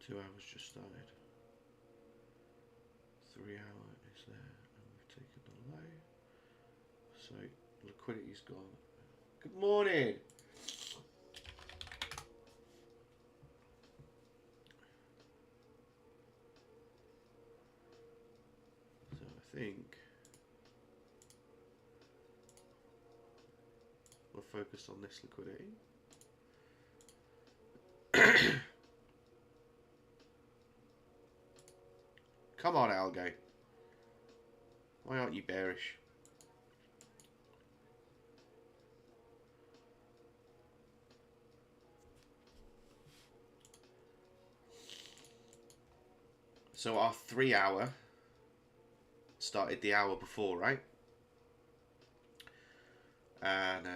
2 hours just started. 3 hour is there, and we've taken the low. So liquidity's gone. Good morning. So I think we're focused on this liquidity. Come on, Algo. Why aren't you bearish? So our 3 hour started the hour before, right? And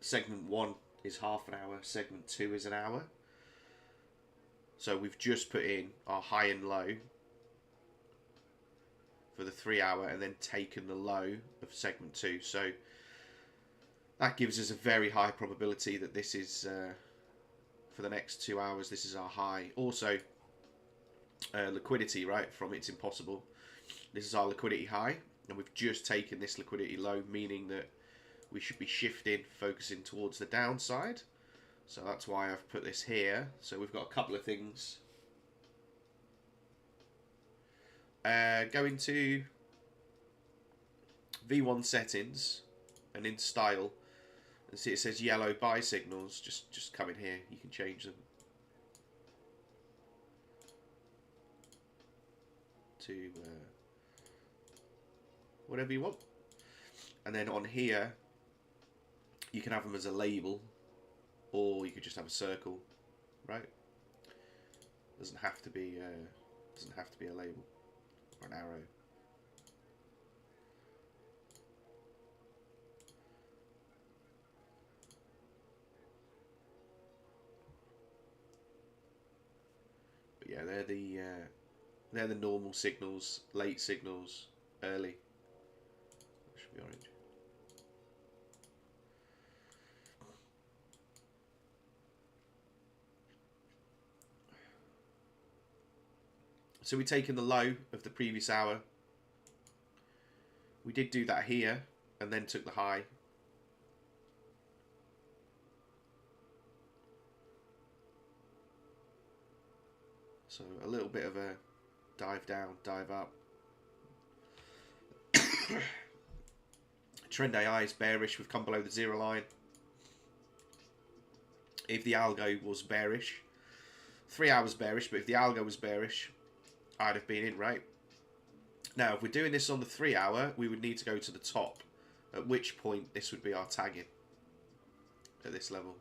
segment 1 is half an hour, segment 2 is an hour. So we've just put in our high and low for the 3 hour and then taken the low of segment 2. So that gives us a very high probability that this is, for the next 2 hours, this is our high. Also, liquidity, right, from It's Impossible. This is our liquidity high, and we've just taken this liquidity low, meaning that we should be shifting, focusing towards the downside. So that's why I've put this here. So we've got a couple of things. Go into V1 settings and in style, and see it says yellow buy signals. Just come in here. You can change them to whatever you want. And then on here, you can have them as a label, or you could just have a circle, right? Doesn't have to be a label or an arrow. But yeah, they're the normal signals, late signals, early. It should be orange. So we've taken the low of the previous hour. We did do that here, and then took the high. So a little bit of a dive down, dive up. Trend AI is bearish. We've come below the 0 line. If the algo was bearish, 3 hours bearish, but if the algo was bearish, I'd have been in, right? Now, if we're doing this on the 3 hour, we would need to go to the top, at which point this would be our tagging at this level.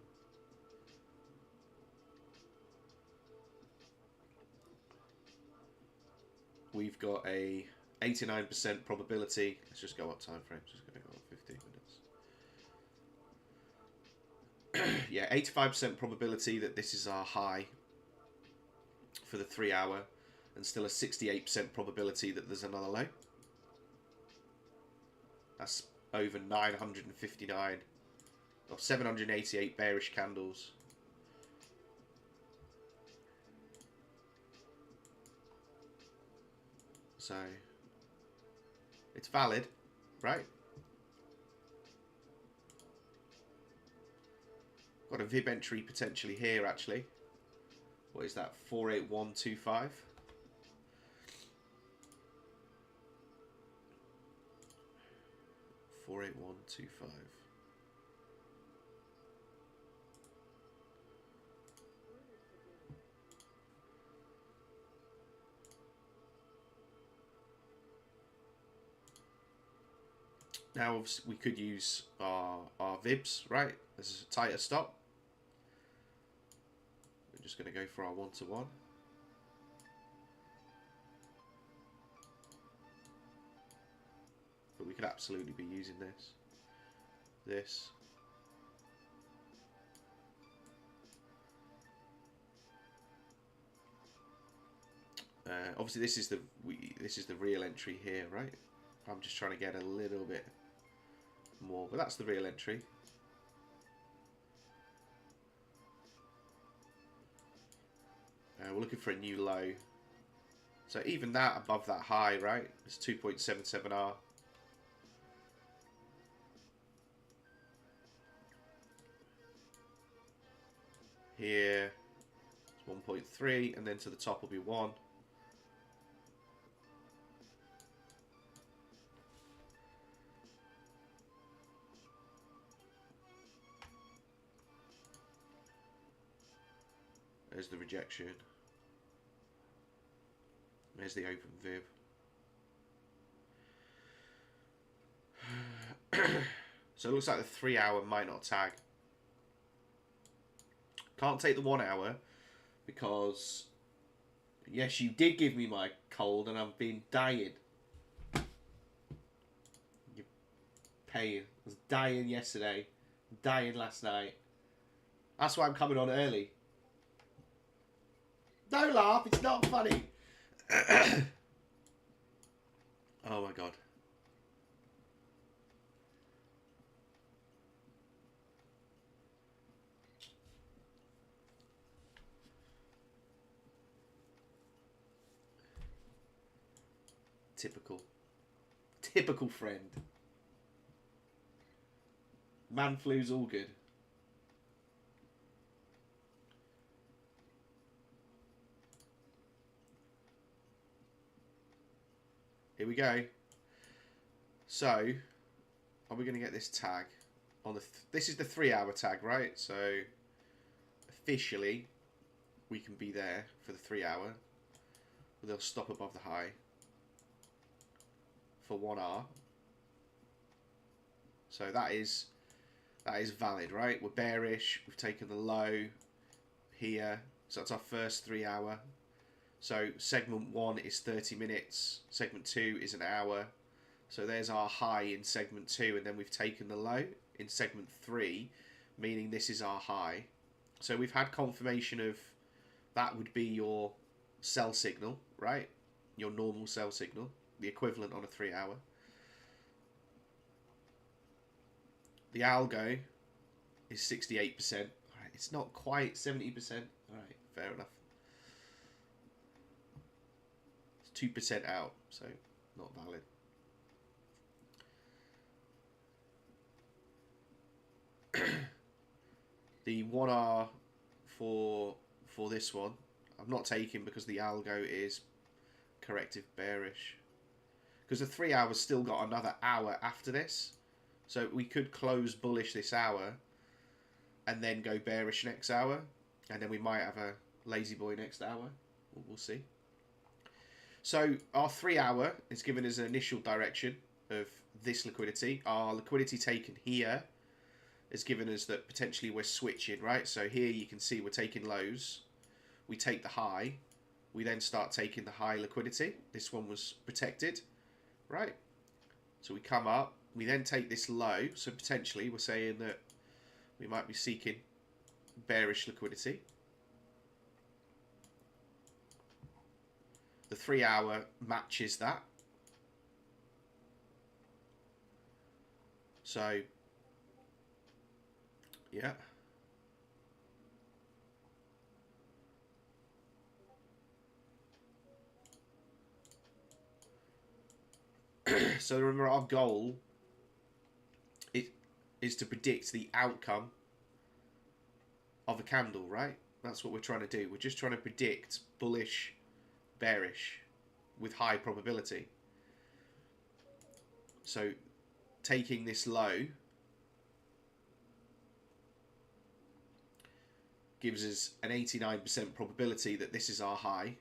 We've got a 89% probability. Let's just go up time frames. Just going to go up 15 minutes. Yeah, 85% probability that this is our high for the 3 hour, and still a 68% probability that there's another low. That's over 959 or 788 bearish candles. So it's valid, right? Got a VIB entry potentially here, actually. What is that? 48125. Now we could use our VIBs, right? This is a tighter stop. We're just going to go for our 1-to-1. But we could absolutely be using this. Obviously, this is the real entry here, right? I'm just trying to get a little bit more, but that's the real entry. We're looking for a new low. So even that above that high, right? It's 2.77R. Here, it's 1.3, and then to the top will be 1. There's the rejection. There's the open VIB. So it looks like the 3 hour might not tag. Can't take the 1 hour because, yes, you did give me my cold and I've been dying. You're paying. I was dying yesterday. Dying last night. That's why I'm coming on early. Don't laugh, it's not funny. Oh my god. Typical friend. Man flu's all good. Here we go. So, are we going to get this tag on the? This is the 3 hour tag, right? So, officially, we can be there for the 3 hour. But they'll stop above the high for 1R. So that is valid, right? We're bearish. We've taken the low here. So that's our first 3 hour. So segment 1 is 30 minutes. Segment 2 is an hour. So there's our high in segment 2, and then we've taken the low in segment 3, meaning this is our high. So we've had confirmation of that would be your sell signal, right? Your normal sell signal, the equivalent on a 3 hour. The algo is 68%. All right, it's not quite 70%. All right, fair enough. It's 2% out, so not valid. The 1R for this one, I'm not taking because the algo is corrective bearish. Because the 3 hours still got another hour after this. So we could close bullish this hour and then go bearish next hour. And then we might have a lazy boy next hour. We'll see. So our 3 hour is given us an initial direction of this liquidity. Our liquidity taken here is given us that potentially we're switching, right? So here you can see we're taking lows. We take the high. We then start taking the high liquidity. This one was protected. right? So we come up, we then take this low, so potentially we're saying that we might be seeking bearish liquidity. The 3 hour matches that. So, yeah. So remember, our goal is to predict the outcome of a candle, right? That's what we're trying to do. We're just trying to predict bullish, bearish with high probability. So taking this low gives us an 89% probability that this is our high,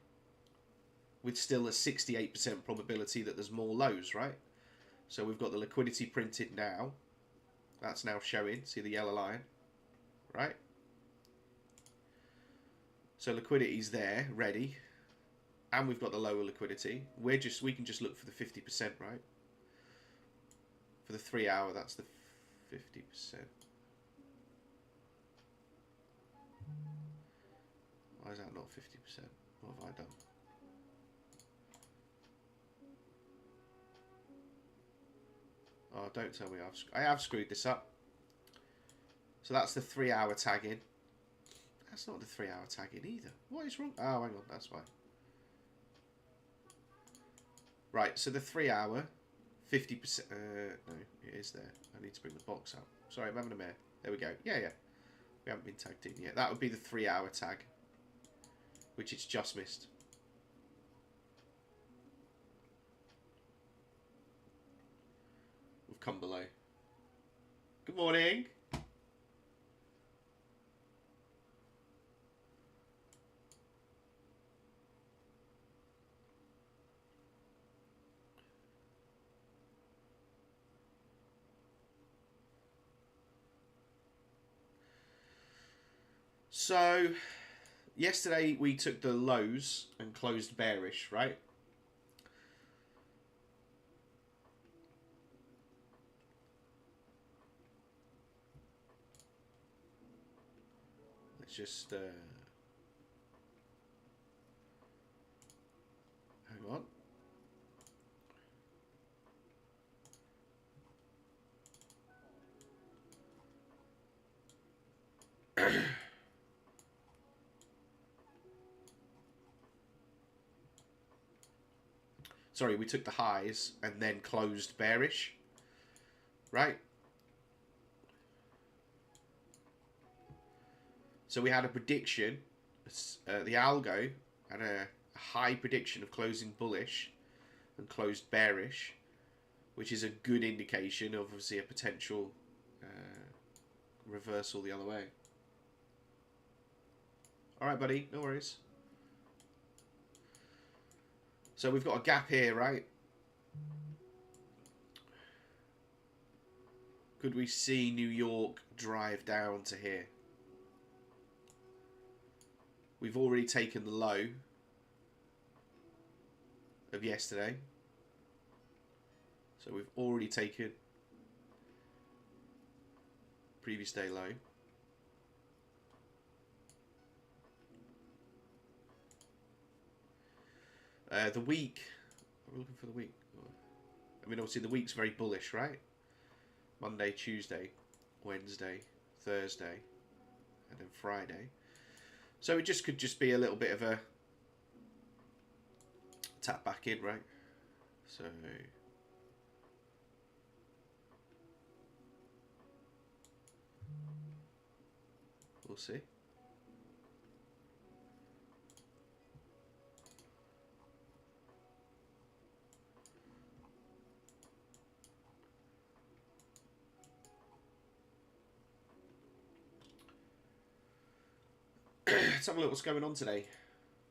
with still a 68% probability that there's more lows, right? So we've got the liquidity printed now. That's now showing. See the yellow line, right? So liquidity's there, ready, and we've got the lower liquidity. We can just look for the 50%, right? For the 3 hour, that's the 50%. Why is that not 50%? What have I done? Oh, don't tell me I have screwed this up. So that's the 3 hour tagging. That's not the 3 hour tagging either. What is wrong? Oh, hang on, that's why. Right, so the 3 hour, 50%. No, it is there. I need to bring the box up. Sorry, I'm having a mare. There we go. Yeah. We haven't been tagged in yet. That would be the 3 hour tag, which it's just missed. We've come below. Good morning. So, yesterday we took the lows and closed bearish, right? Let's just hang on. Sorry, we took the highs and then closed bearish, right? So we had a prediction, the algo had a high prediction of closing bullish and closed bearish, which is a good indication of obviously a potential reversal the other way. All right, buddy, no worries. So we've got a gap here, right? Could we see New York drive down to here? We've already taken the low of yesterday. So we've already taken previous day low. The week, we're looking for the week. I mean, obviously the week's very bullish, right? Monday, Tuesday, Wednesday, Thursday, and then Friday. So it could just be a little bit of a tap back in, right? So we'll see. Let's have a look what's going on today.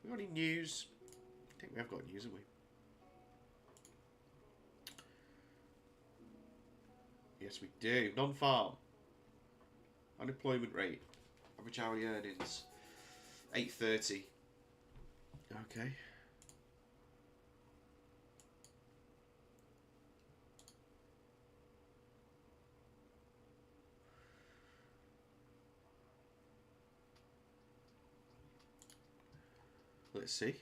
We got any news? I think we have got news, haven't we? Yes, we do. Non-farm. Unemployment rate. Average hourly earnings. 8:30. Okay. Let's see.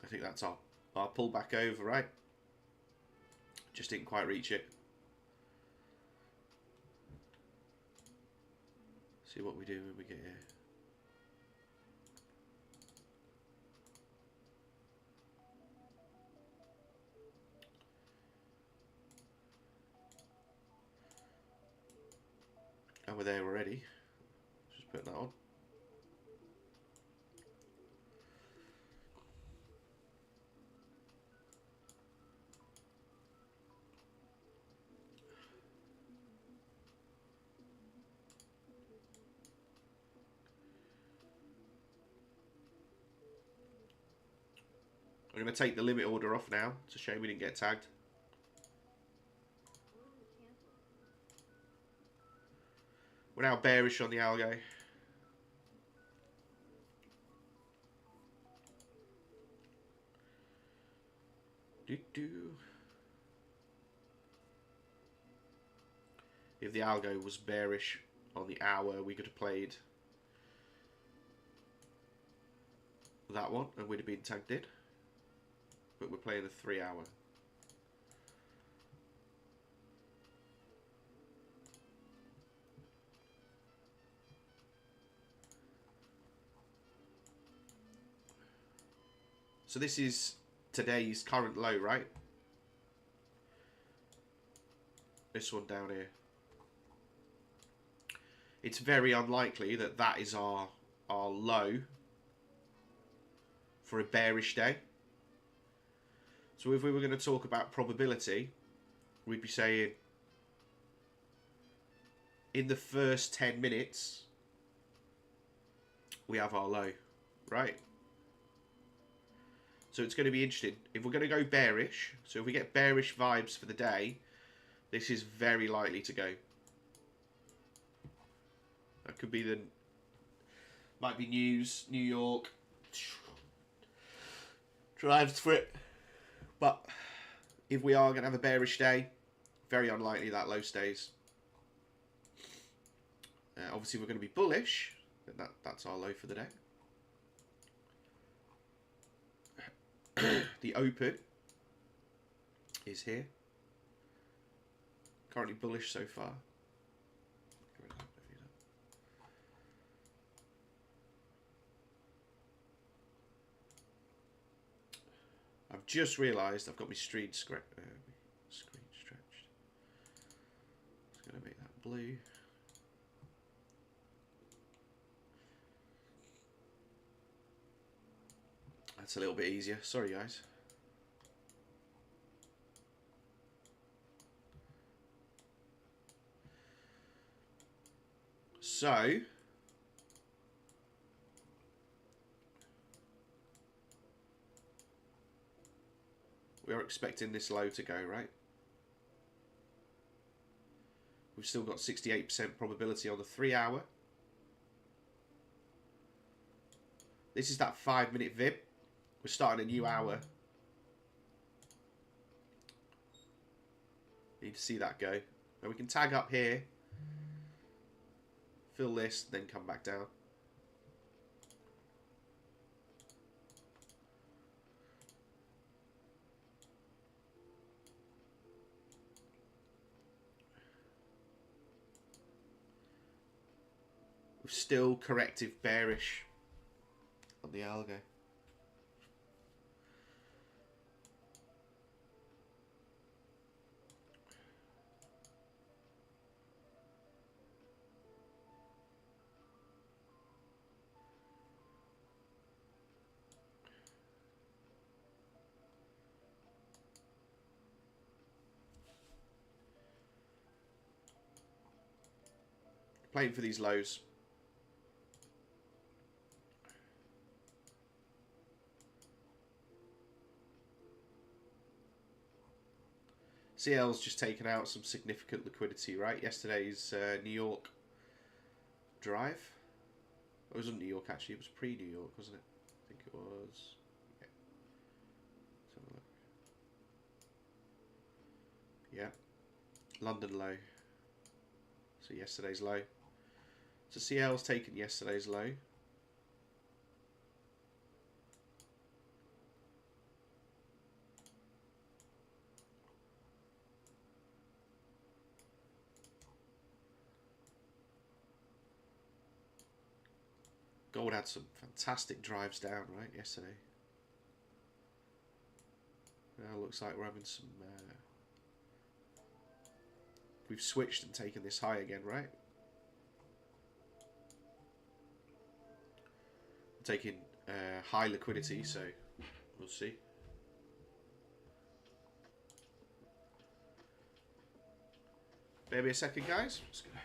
I think that's our pullback over, right? Just didn't quite reach it. See what we do when we get here. And we're there already. Just put that on. I'm going to take the limit order off now. It's a shame we didn't get tagged. We're now bearish on the algo. If the algo was bearish on the hour, we could have played that one and we'd have been tagged in. But we're playing the 3 hour. So this is today's current low, right? This one down here. It's very unlikely that that is our low for a bearish day. So if we were going to talk about probability, we'd be saying in the first 10 minutes, we have our low, right? So it's going to be interesting. If we're going to go bearish, so if we get bearish vibes for the day, this is very likely to go. That could be the... Might be news, New York. Drives for it. But if we are going to have a bearish day, very unlikely that low stays. Obviously, we're going to be bullish. That's our low for the day. The open is here. Currently bullish so far. I've just realised I've got my screen stretched. Just going to make that blue. That's a little bit easier. Sorry, guys. So, we are expecting this low to go, right? We've still got 68% probability on the 3 hour. This is that 5-minute VIB. We're starting a new hour. Need to see that go. Now we can tag up here. Fill this, then come back down. We're still corrective bearish on the algo. Waiting for these lows. CL's just taken out some significant liquidity, right? Yesterday's New York drive. It wasn't New York actually, it was pre-New York, wasn't it? I think it was. Yeah. Let's have a look. Yeah. London low. So yesterday's low. So CL's taken yesterday's low. Gold had some fantastic drives down, right, yesterday. Now looks like we're having some... we've switched and taken this high again, right? Taking high liquidity, so we'll see. Bear me a second, guys. Just gonna...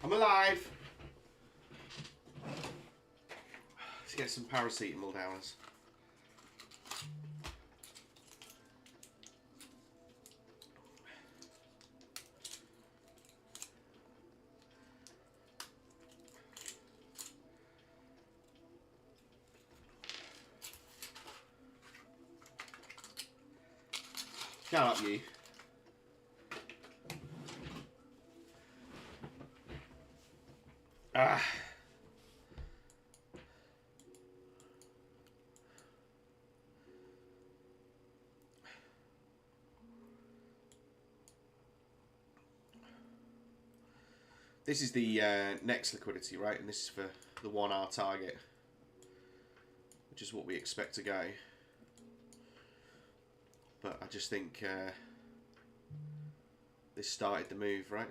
I'm alive. Let's get some paracetamol down us. Shut up, you. Ah. This is the next liquidity, right? And this is for the 1 hour target, which is what we expect to go. But I just think this started the move, right?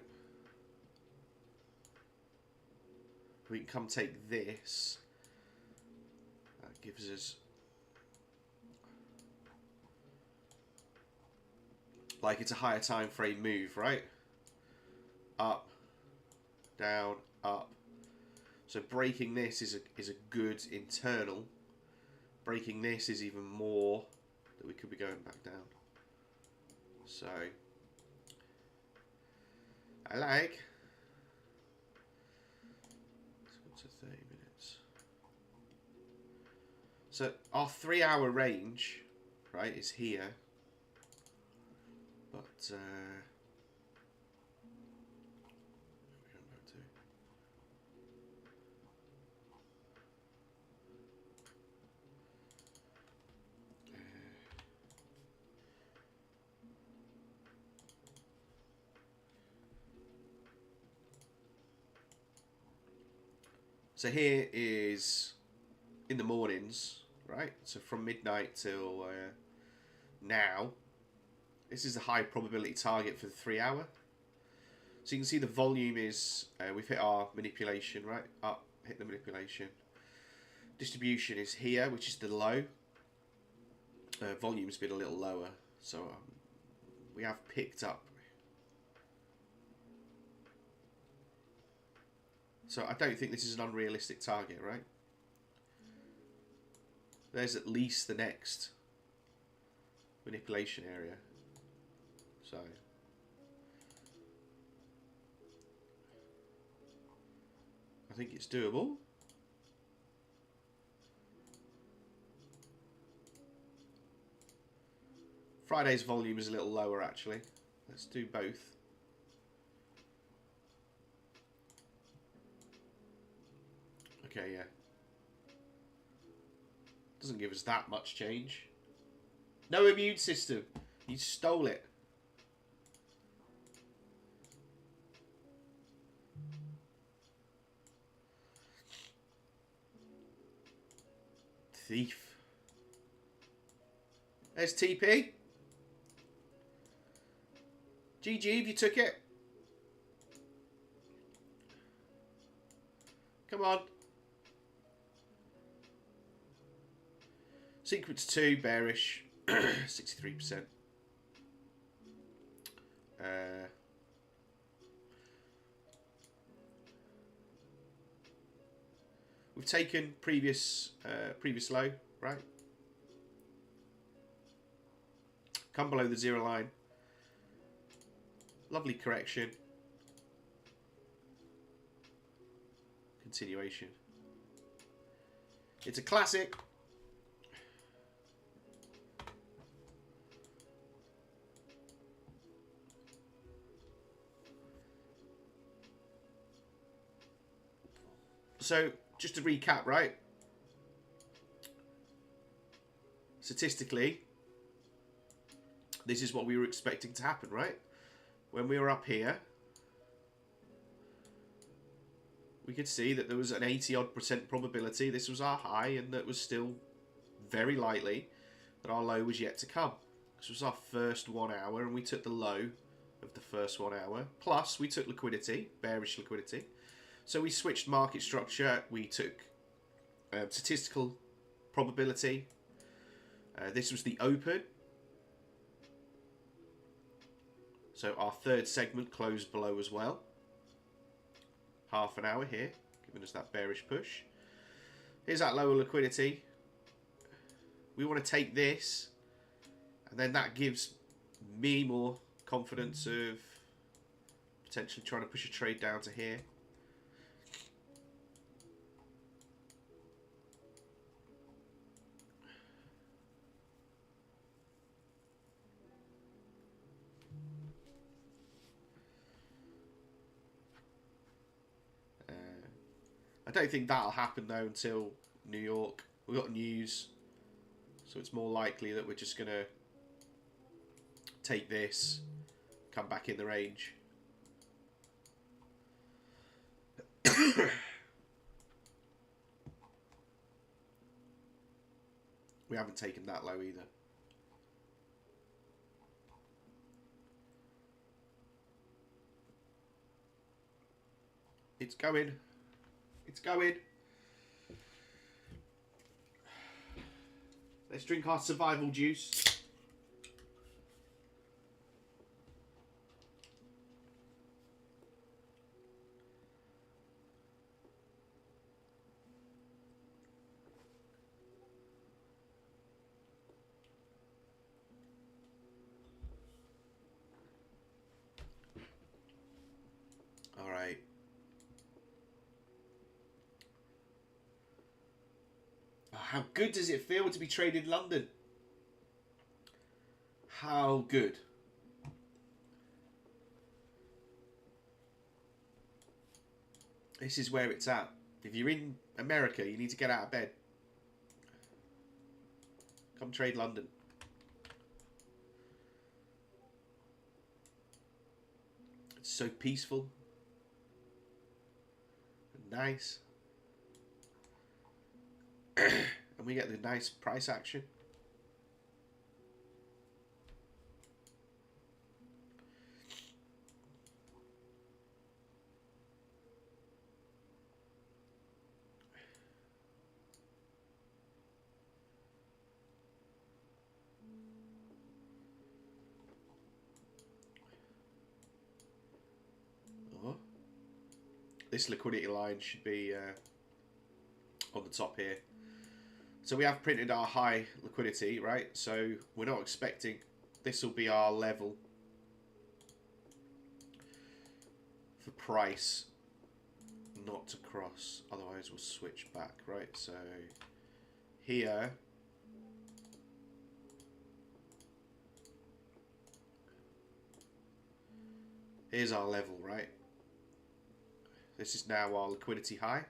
We can come take this. That gives us... like, it's a higher time frame move, right? Up, down, up. So breaking this is a good internal. Breaking this is even more that we could be going back down. So I like. Let's go to 30 minutes. So our 3 hour range, right, is here. But so here is in the mornings, right? So from midnight till now, This is a high probability target for the 3 hour. So you can see the volume is, we've hit our manipulation, right? Up, hit the manipulation. Distribution is here, which is the low. Volume's been a little lower, so we have picked up. So I don't think this is an unrealistic target, right? There's at least the next manipulation area. So I think it's doable. Friday's volume is a little lower actually. Let's do both. Okay, yeah. Doesn't give us that much change. No immune system. You stole it. Thief. There's TP. GG if you took it. Come on. Sequence 2, bearish. 63%. We've taken previous low, right? Come below the 0 line. Lovely correction. Continuation. It's a classic. So, just to recap, right? Statistically, this is what we were expecting to happen, right? When we were up here, we could see that there was an 80-odd% probability this was our high, and that was still very likely that our low was yet to come. This was our first 1 hour, and we took the low of the first 1 hour. Plus, we took liquidity, bearish liquidity. So we switched market structure. We took statistical probability. This was the open. So our third segment closed below as well. Half an hour here, giving us that bearish push. Here's that lower liquidity. We want to take this, and then that gives me more confidence of potentially trying to push a trade down to here. I don't think that'll happen though until New York. We've got news, so it's more likely that we're just going to take this, come back in the range. We haven't taken that low either. It's going. It's going. Let's drink our survival juice. All right. How good does it feel to be traded in London? How good? This is where it's at. If you're in America, you need to get out of bed. Come trade London. It's so peaceful and nice. And we get the nice price action. this liquidity line should be on the top here. So we have printed our high liquidity, right? So we're not expecting this will be our level for price not to cross. Otherwise we'll switch back, right? So here, here's our level, right? This is now our liquidity high.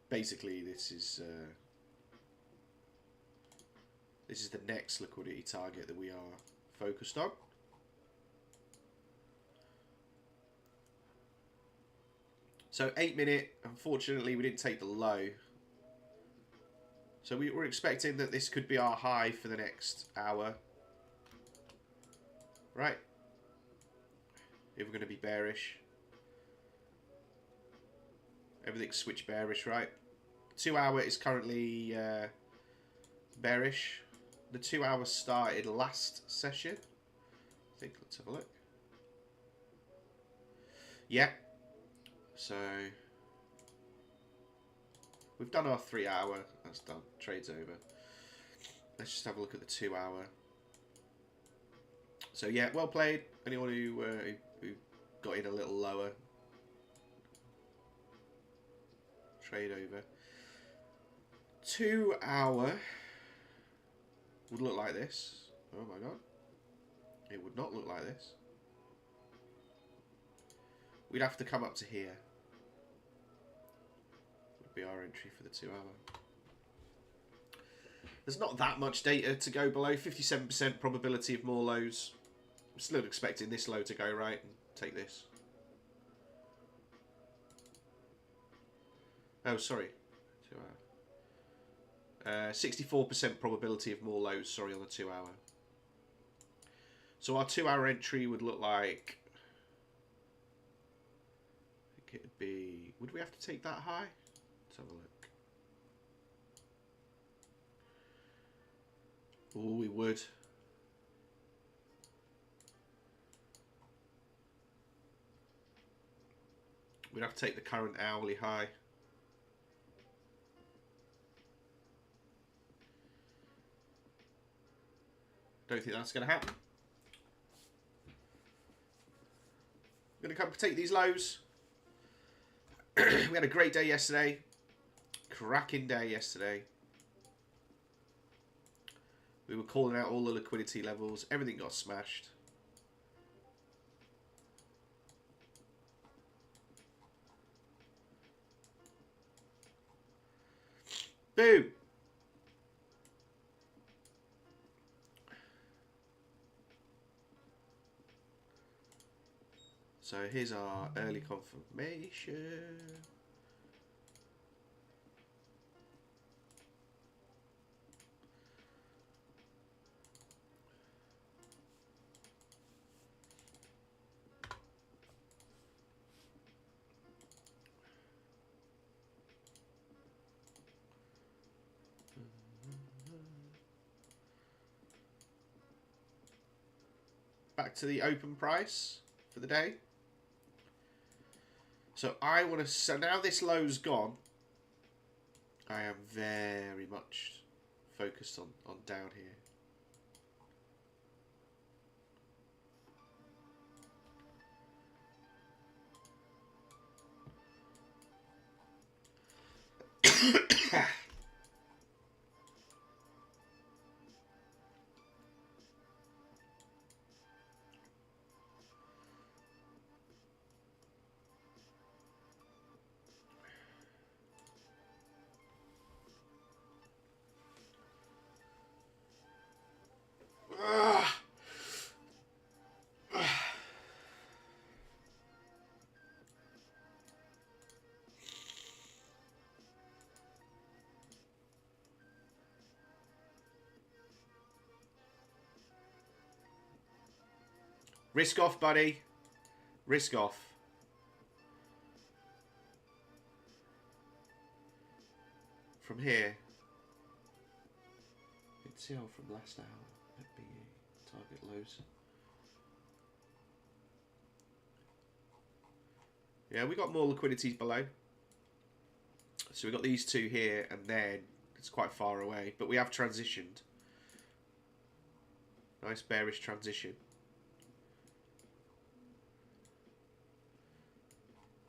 Basically this is the next liquidity target that we are focused on. So 8 minute, unfortunately we didn't take the low. So we were expecting that this could be our high for the next hour. Right. If we're going to be bearish. Everything's switched bearish, right? 2 hour is currently bearish. The 2 hour started last session. I think, let's have a look. Yeah. So we've done our 3 hour. That's done. Trade's over. Let's just have a look at the 2 hour. So yeah, well played. Anyone who got in a little lower. Trade over. 2 hour would look like this. Oh my god. It would not look like this. We'd have to come up to here. Would be our entry for the 2 hour. There's not that much data to go below. 57% probability of more lows. I'm still expecting this low to go right and take this. Oh, sorry. 2 hour. 64% probability of more lows, sorry, on the 2 hour. So our 2 hour entry would look like... I think it'd be... Would we have to take that high? Let's have a look. Oh, we would. We'd have to take the current hourly high. Don't think that's going to happen. I'm going to come take these lows. We had a great day yesterday. Cracking day yesterday. We were calling out all the liquidity levels. Everything got smashed. Boom! So here's our early confirmation. Back to the open price for the day. So I want to. So now this low's gone. I am very much focused on down here. Risk off, buddy. Risk off. From here. CL from last hour at BE, target lows. Yeah, we got more liquidities below. So we got these two here, and then it's quite far away, but we have transitioned. Nice bearish transition.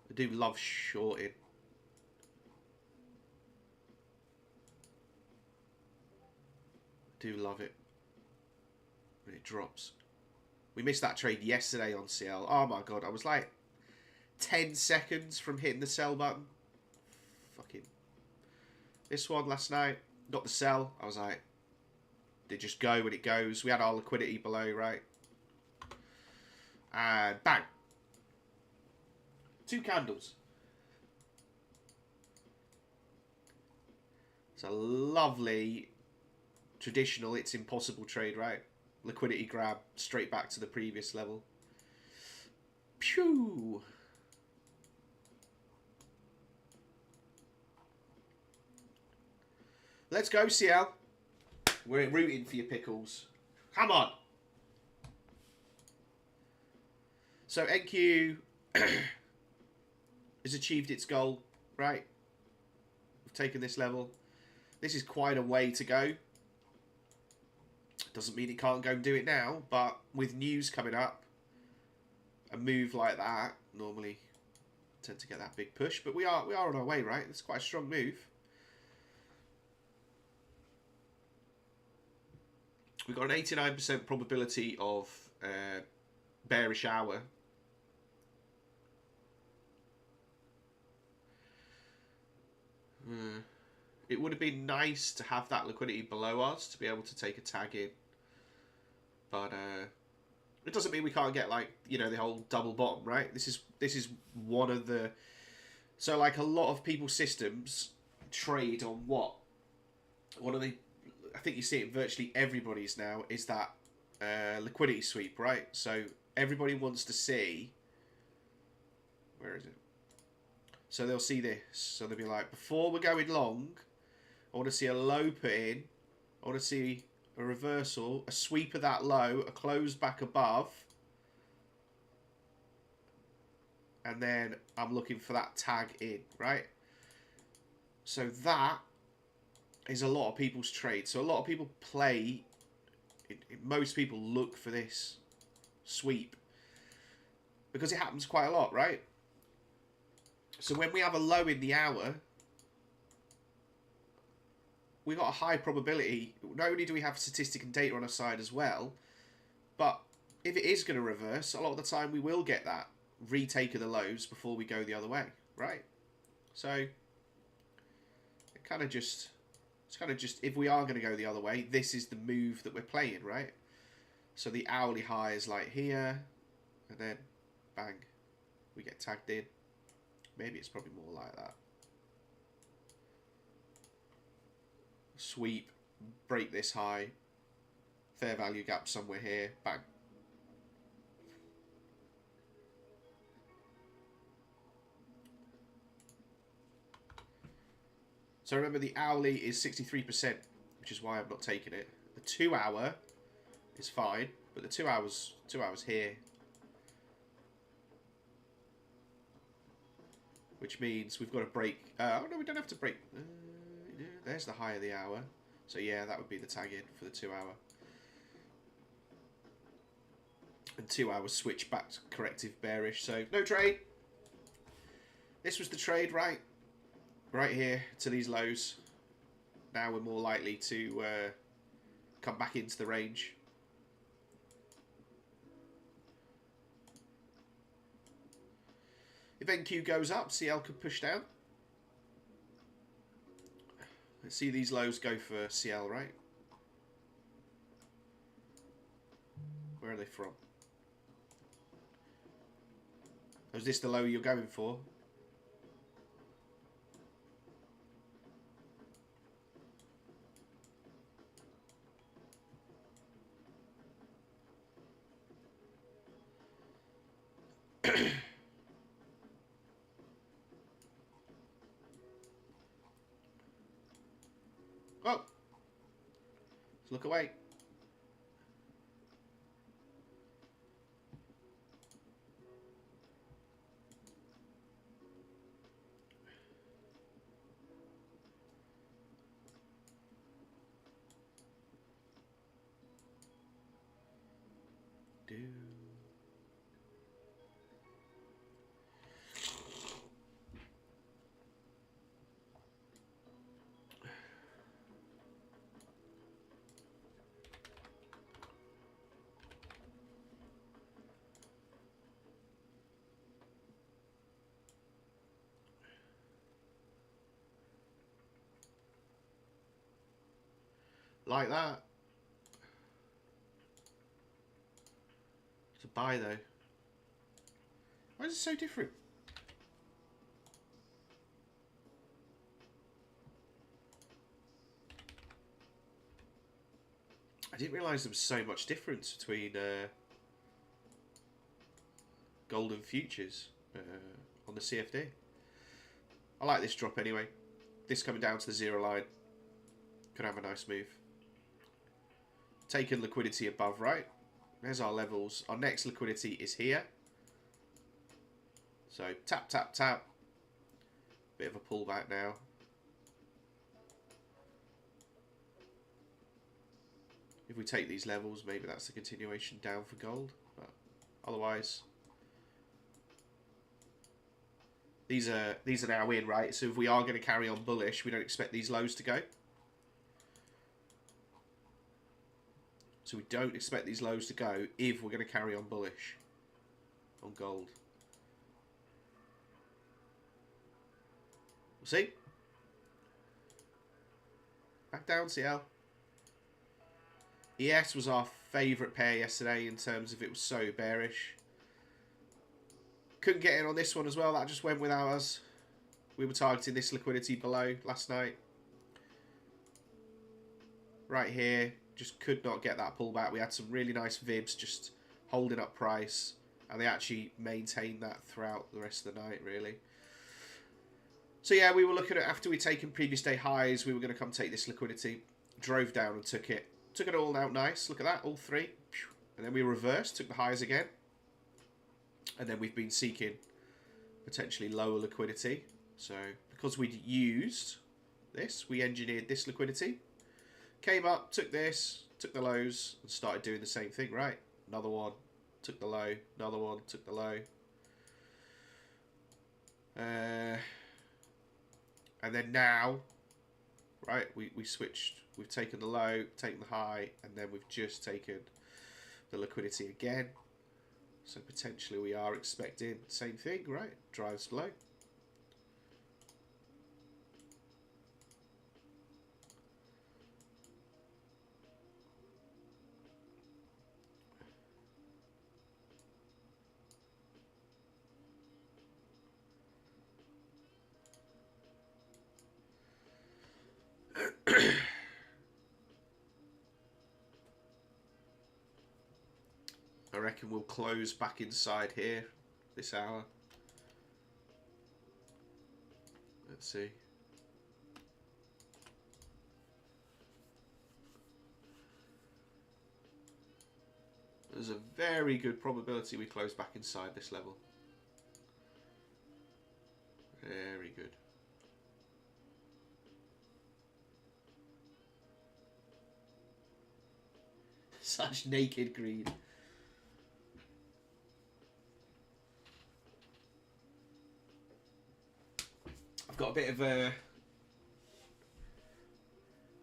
I do love shorting. Do love it when it drops. We missed that trade yesterday on CL. Oh my god, I was like 10 seconds from hitting the sell button. Fucking. This one last night, got the sell. I was like, they just go when it goes. We had our liquidity below, right? And bang. 2 candles. It's a lovely traditional, it's impossible trade, right? Liquidity grab straight back to the previous level. Pew! Let's go, CL. We're rooting for your pickles. Come on! So NQ has achieved its goal, right? We've taken this level. This is quite a way to go. Doesn't mean it can't go and do it now, but with news coming up, a move like that normally tend to get that big push. But we are on our way, right? It's quite a strong move. We've got an 89% probability of bearish hour. It would have been nice to have that liquidity below us to be able to take a tag in. But it doesn't mean we can't get, like, you know, the whole double bottom, right? This is one of the... So, like, a lot of people's systems trade on what? One of the... I think you see it in virtually everybody's now, is that liquidity sweep, right? So, everybody wants to see... Where is it? So, they'll see this. So, they'll be like, before we're going long, I want to see a low put in. I want to see a reversal, a sweep of that low, a close back above. And then I'm looking for that tag in, right? So that is a lot of people's trade. So a lot of people play, most people look for this sweep. Because it happens quite a lot, right? So when we have a low in the hour, we got a high probability. Not only do we have statistic and data on our side as well, but if it is going to reverse, a lot of the time we will get that retake of the lows before we go the other way, right? So it kind of just, it's kind of just, if we are going to go the other way, this is the move that we're playing, right? So the hourly high is like here, and then bang, we get tagged in. Maybe it's probably more like that. Sweep, break this high, fair value gap somewhere here, bang. So remember, the hourly is 63%, which is why I'm not taking it. The 2 hour is fine, but the 2 hours here, which means we've got to break. Oh no, we don't have to break. There's the high of the hour. So yeah, that would be the tag in for the 2 hour. And 2 hours switch back to corrective bearish. So no trade. This was the trade, right? Right here to these lows. Now we're more likely to come back into the range. If NQ goes up, CL could push down. Let's see these lows go for CL, right? Where are they from? Is this the low you're going for? Oh! Look away. Like that. It's a buy though. Why is it so different? I didn't realise there was so much difference between gold and futures on the CFD. I like this drop anyway. This coming down to the zero line could have a nice move. Taking liquidity above, right? There's our levels. Our next liquidity is here. So tap, tap, tap. Bit of a pullback now. If we take these levels, maybe that's a continuation down for gold. But otherwise, these are now in, right? So if we are going to carry on bullish, we don't expect these lows to go. So we don't expect these lows to go if we're going to carry on bullish on gold. We'll see. Back down, CL. ES was our favourite pair yesterday in terms of it was so bearish. Couldn't get in on this one as well. That just went without us. We were targeting this liquidity below last night. Right here. Just could not get that pullback. We had some really nice VIBs just holding up price. And they actually maintained that throughout the rest of the night, really. So yeah, we were looking at, after we'd taken previous day highs, we were going to come take this liquidity. Drove down and took it. Took it all out nice. Look at that, all three. And then we reversed, took the highs again. And then we've been seeking potentially lower liquidity. So because we'd used this, we engineered this liquidity. Came up, took this, took the lows, and started doing the same thing, right? Another one, took the low, another one, took the low. And then now, right, we switched. We've taken the low, taken the high, and then we've just taken the liquidity again. So potentially we are expecting the same thing, right? Drives low. I reckon we'll close back inside here this hour. Let's see. There's a very good probability we close back inside this level. Very good. Such naked greed. I've got a bit of a... If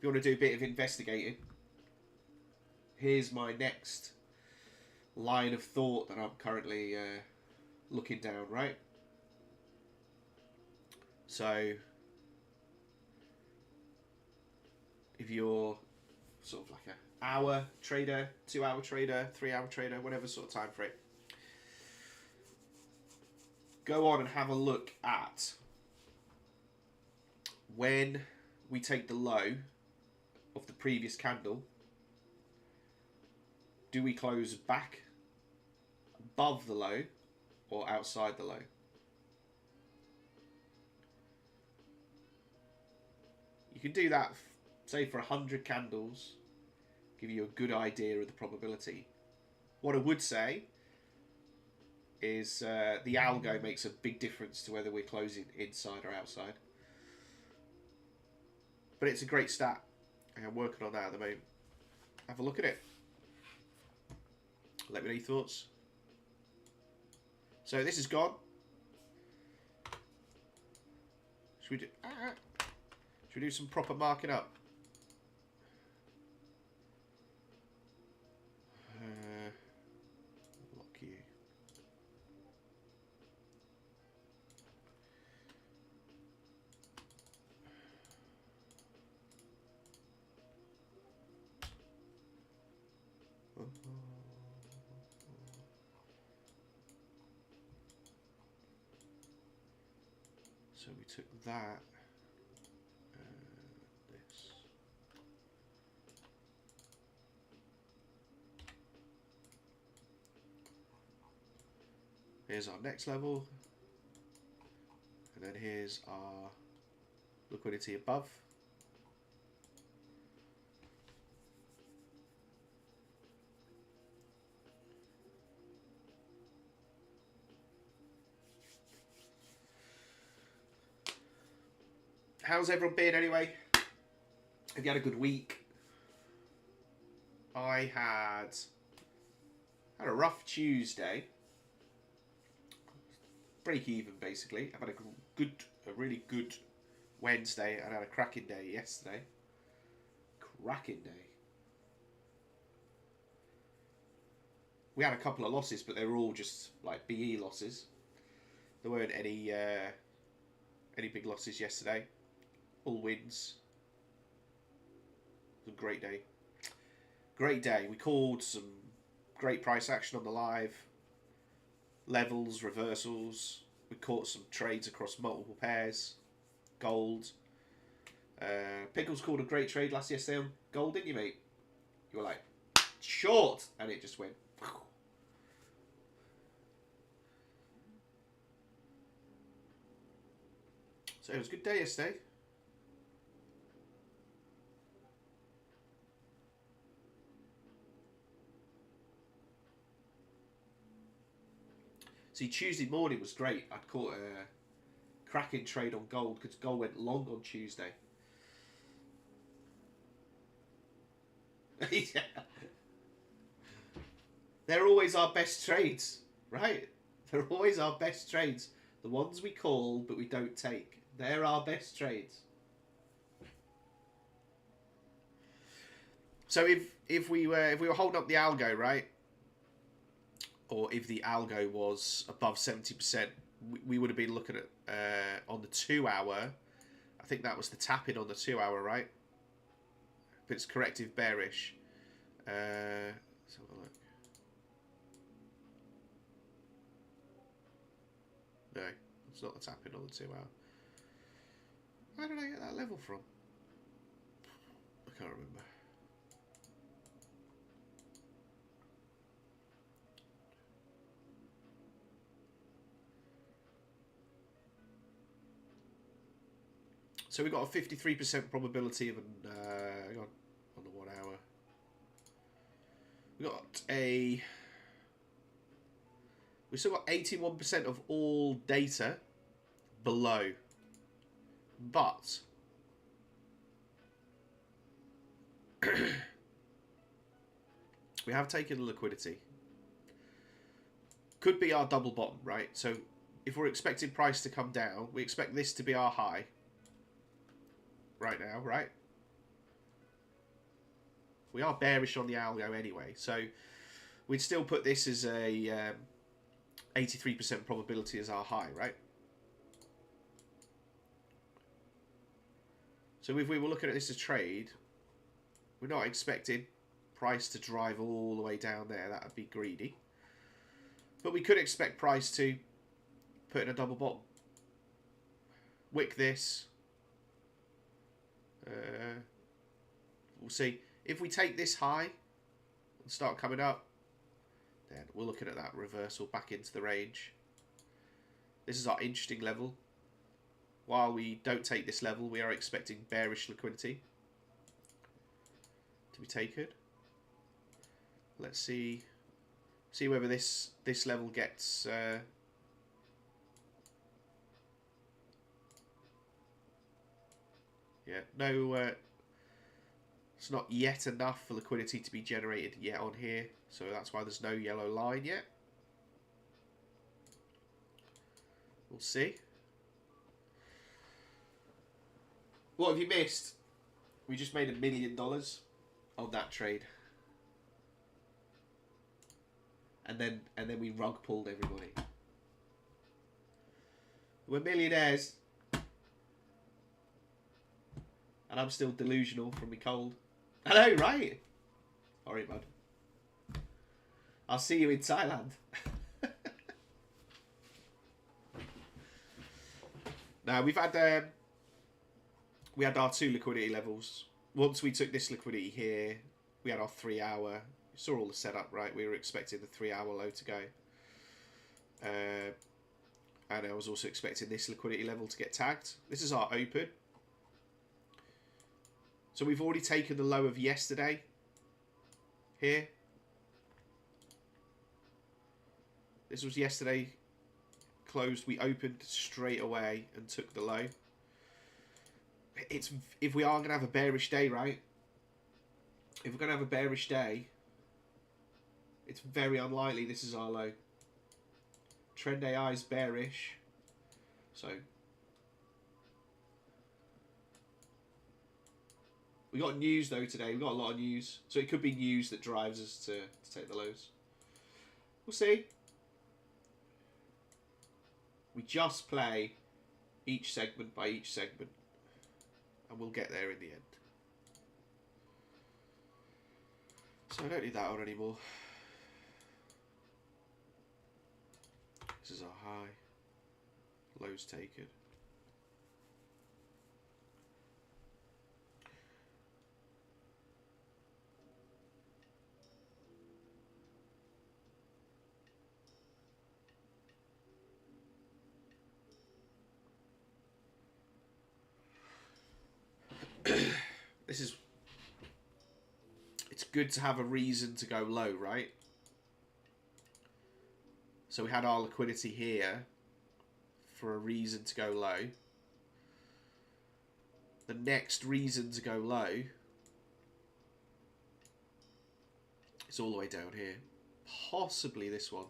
you want to do a bit of investigating, here's my next line of thought that I'm currently looking down, right? So, if you're sort of like an hour trader, 2 hour trader, 3 hour trader, whatever sort of time frame, go on and have a look at when we take the low of the previous candle, do we close back above the low or outside the low? You can do that, say, for 100 candles Give you a good idea of the probability. What I would say is the algo makes a big difference to whether we're closing inside or outside. But it's a great stat. I'm working on that at the moment. Have a look at it. Let me know your thoughts. So this is gone. Should we do some proper marking up? Lock you. So we took that. This. Here's our next level. And then here's our liquidity above. How's everyone been anyway? Have you had a good week? I had a rough Tuesday. Break even basically. I've had a really good Wednesday and I had a cracking day yesterday. Cracking day. We had a couple of losses, but they were all just like BE losses. There weren't any big losses yesterday. All wins. It was a great day. Great day. We called some great price action on the live. Levels, reversals. We caught some trades across multiple pairs. Gold. Pickles called a great trade yesterday on gold, didn't you, mate? You were like, short! And it just went. So it was a good day yesterday. See, Tuesday morning was great. I'd caught a cracking trade on gold because gold went long on Tuesday. Yeah. They're always our best trades, right? They're always our best trades. The ones we call but we don't take. They're our best trades. So if we were holding up the algo, right? Or if the algo was above 70%, we would have been looking at on the 2 hour. I think that was the tap-in on the 2 hour, right? If it's corrective bearish. Let's have a look. No, it's not the tap-in on the 2 hour. Where did I get that level from? I can't remember. So we got a 53% probability of an hang on the 1 hour. We still got 81% of all data below, but we have taken the liquidity. Could be our double bottom, right? So if we're expecting price to come down, we expect this to be our high. Right now, right? We are bearish on the algo anyway, so we'd still put this as a 83% probability as our high, right? So if we were looking at this as trade, we're not expecting price to drive all the way down there. That would be greedy. But we could expect price to put in a double bottom. Wick this. We'll see. If we take this high and start coming up, then we're looking at that reversal back into the range. This is our interesting level. While we don't take this level, we are expecting bearish liquidity to be taken. Let's see whether this level gets yeah, no, it's not yet enough for liquidity to be generated yet on here, so that's why there's no yellow line yet. We'll see. What have you missed? We just made $1 million on that trade. And then we rug pulled everybody. We're millionaires. And I'm still delusional from me cold. I know, right? Sorry, bud. I'll see you in Thailand. Now, we had our 2 liquidity levels. Once we took this liquidity here, we had our 3 hour. You saw all the setup, right? We were expecting the 3 hour low to go. And I was also expecting this liquidity level to get tagged. This is our open. So we've already taken the low of yesterday here. This was yesterday closed. We opened straight away and took the low. It's if we are going to have a bearish day, right? If we're going to have a bearish day, it's very unlikely this is our low. Trend AI is bearish. So we got news though today. We got a lot of news. So it could be news that drives us to take the lows. We'll see. We just play each segment by each segment. And we'll get there in the end. So I don't need that on anymore. This is our high. Lows taken. It's good to have a reason to go low, right? So we had our liquidity here for a reason to go low. The next reason to go low is all the way down here. Possibly this one,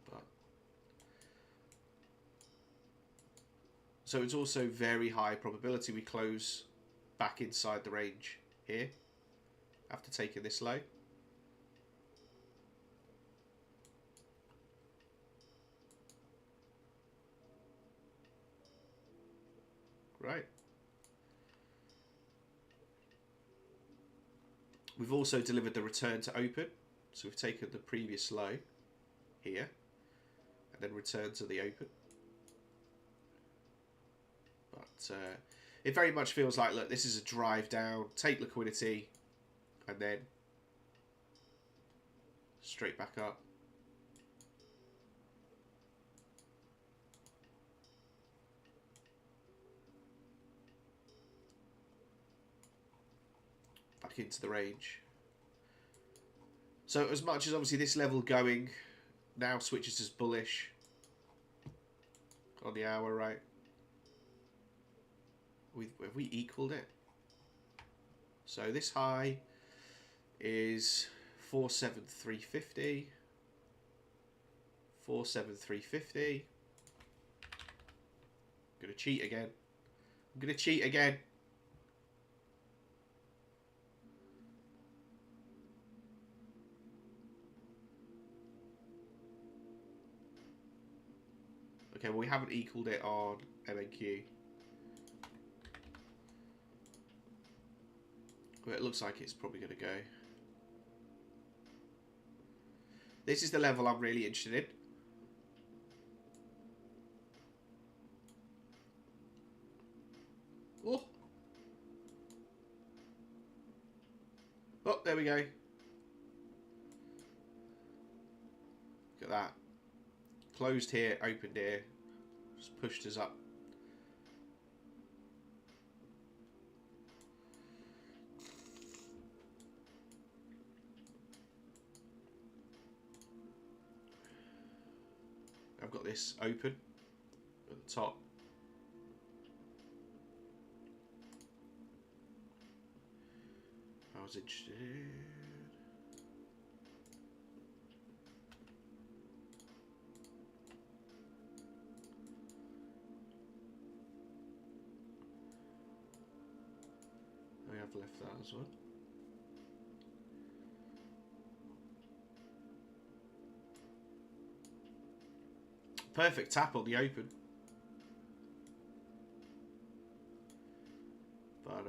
but so it's also very high probability we close back inside the range here after taking this low. Right. We've also delivered the return to open. So we've taken the previous low here and then returned to the open. But it very much feels like, look, this is a drive down, take liquidity, and then straight back up. Back into the range. So as much as obviously this level going now switches as bullish on the hour, right? Have we equaled it? So this high is 47350. 47350. I'm gonna cheat again. I'm gonna cheat again. Okay, well we haven't equaled it on MNQ. But it looks like it's probably going to go. This is the level I'm really interested in. Oh. Oh, there we go. Look at that. Closed here, opened here. Just pushed us up. I've got this open at the top. I was interested. I have left that as well. Perfect tap on the open. But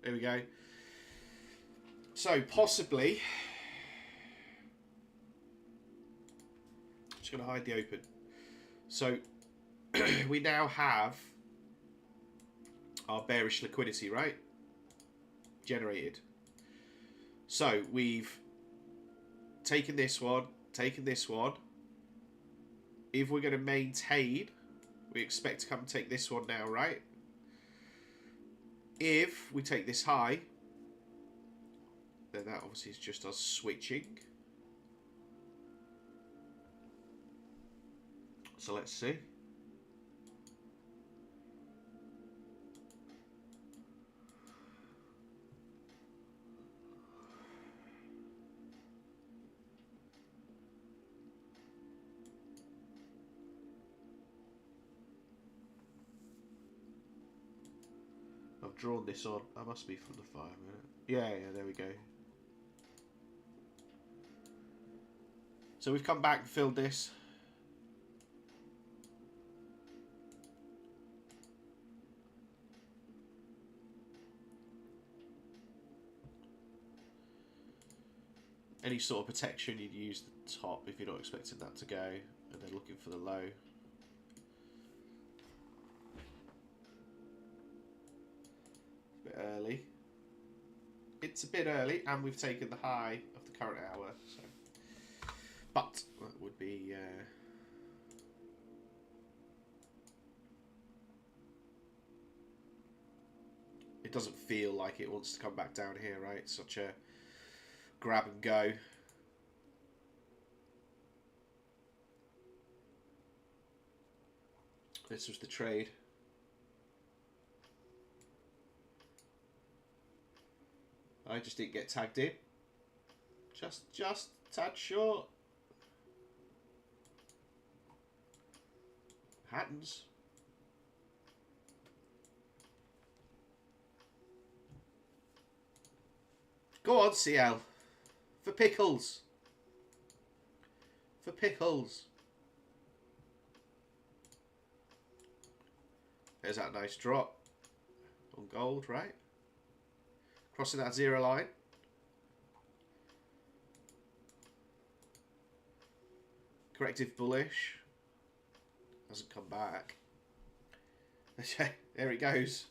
there we go. So possibly, just going to hide the open. So we now have our bearish liquidity, right? Generated. So we've taken this one, taken this one. If we're going to maintain, we expect to come and take this one now, right? If we take this high, then that obviously is just us switching. So let's see. I've drawn this on. I must be from the 5 minute. Yeah, there we go. So we've come back and filled this. Any sort of protection, you'd use the top if you're not expecting that to go, and then looking for the low. A bit early. It's a bit early, and we've taken the high of the current hour. So, but that would be. It doesn't feel like it wants to come back down here, right? It's such a grab and go. This was the trade. I just didn't get tagged in. Just tad short. Happens. Go on, CL. For pickles. For pickles. There's that nice drop on gold, right? Crossing that zero line. Corrective bullish. Hasn't come back. There it goes.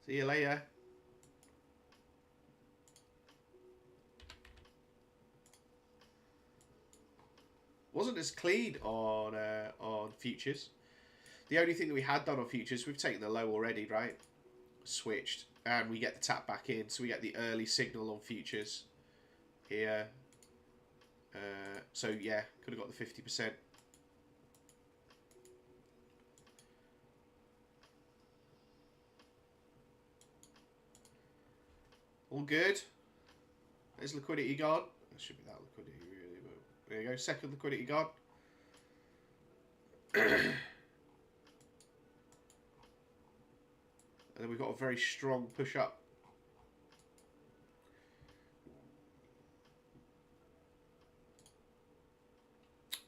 See you later. Wasn't as clean on futures. The only thing that we had done on futures, we've taken the low already, right? Switched, and we get the tap back in, so we get the early signal on futures here. So yeah, could have got the 50%. All good. There's liquidity gone. There should be that liquidity really, but there you go. Second liquidity gone. And then we've got a very strong push up.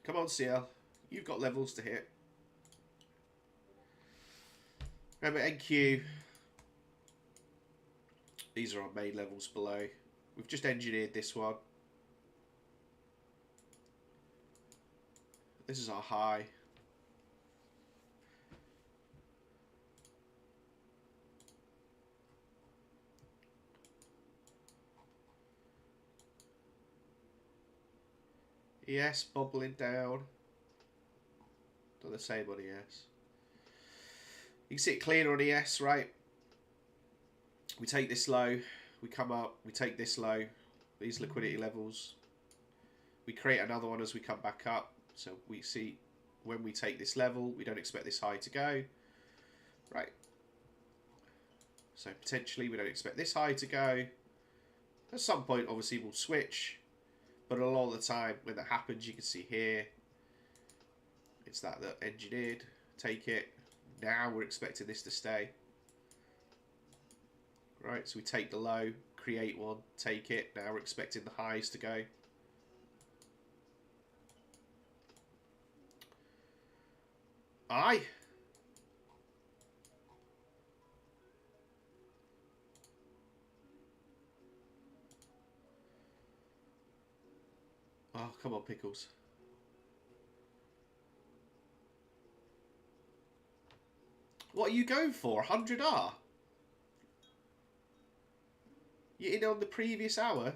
Come on, CL. You've got levels to hit. Remember, NQ. These are our main levels below. We've just engineered this one. This is our high. ES bobbling down. Not the same on ES. You can see it cleaner on ES, right? We take this low, we come up, we take this low, these liquidity levels. We create another one as we come back up. So we see when we take this level, we don't expect this high to go. Right. So potentially we don't expect this high to go. At some point, obviously, we'll switch. But a lot of the time, when that happens, you can see here, it's that engineered, take it. Now we're expecting this to stay. Right, so we take the low, create one, take it. Now we're expecting the highs to go. Aye. Oh, come on, Pickles. What are you going for? 100R? You're in on the previous hour?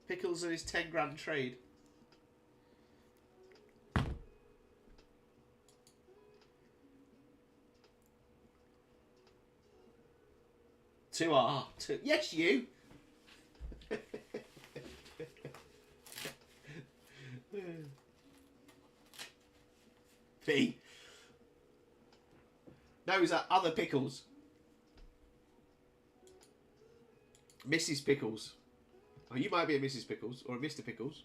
Pickles and his 10 grand trade. Two R. Yes, you. P. No, is that other Pickles? Mrs. Pickles. Oh, you might be a Mrs. Pickles or a Mr. Pickles.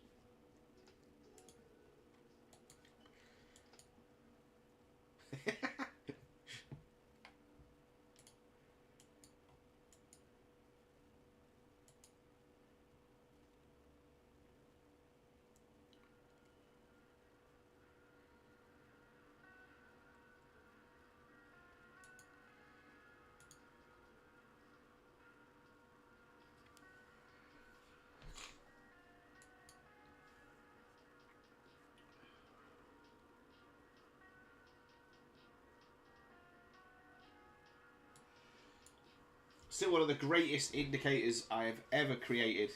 Still one of the greatest indicators I have ever created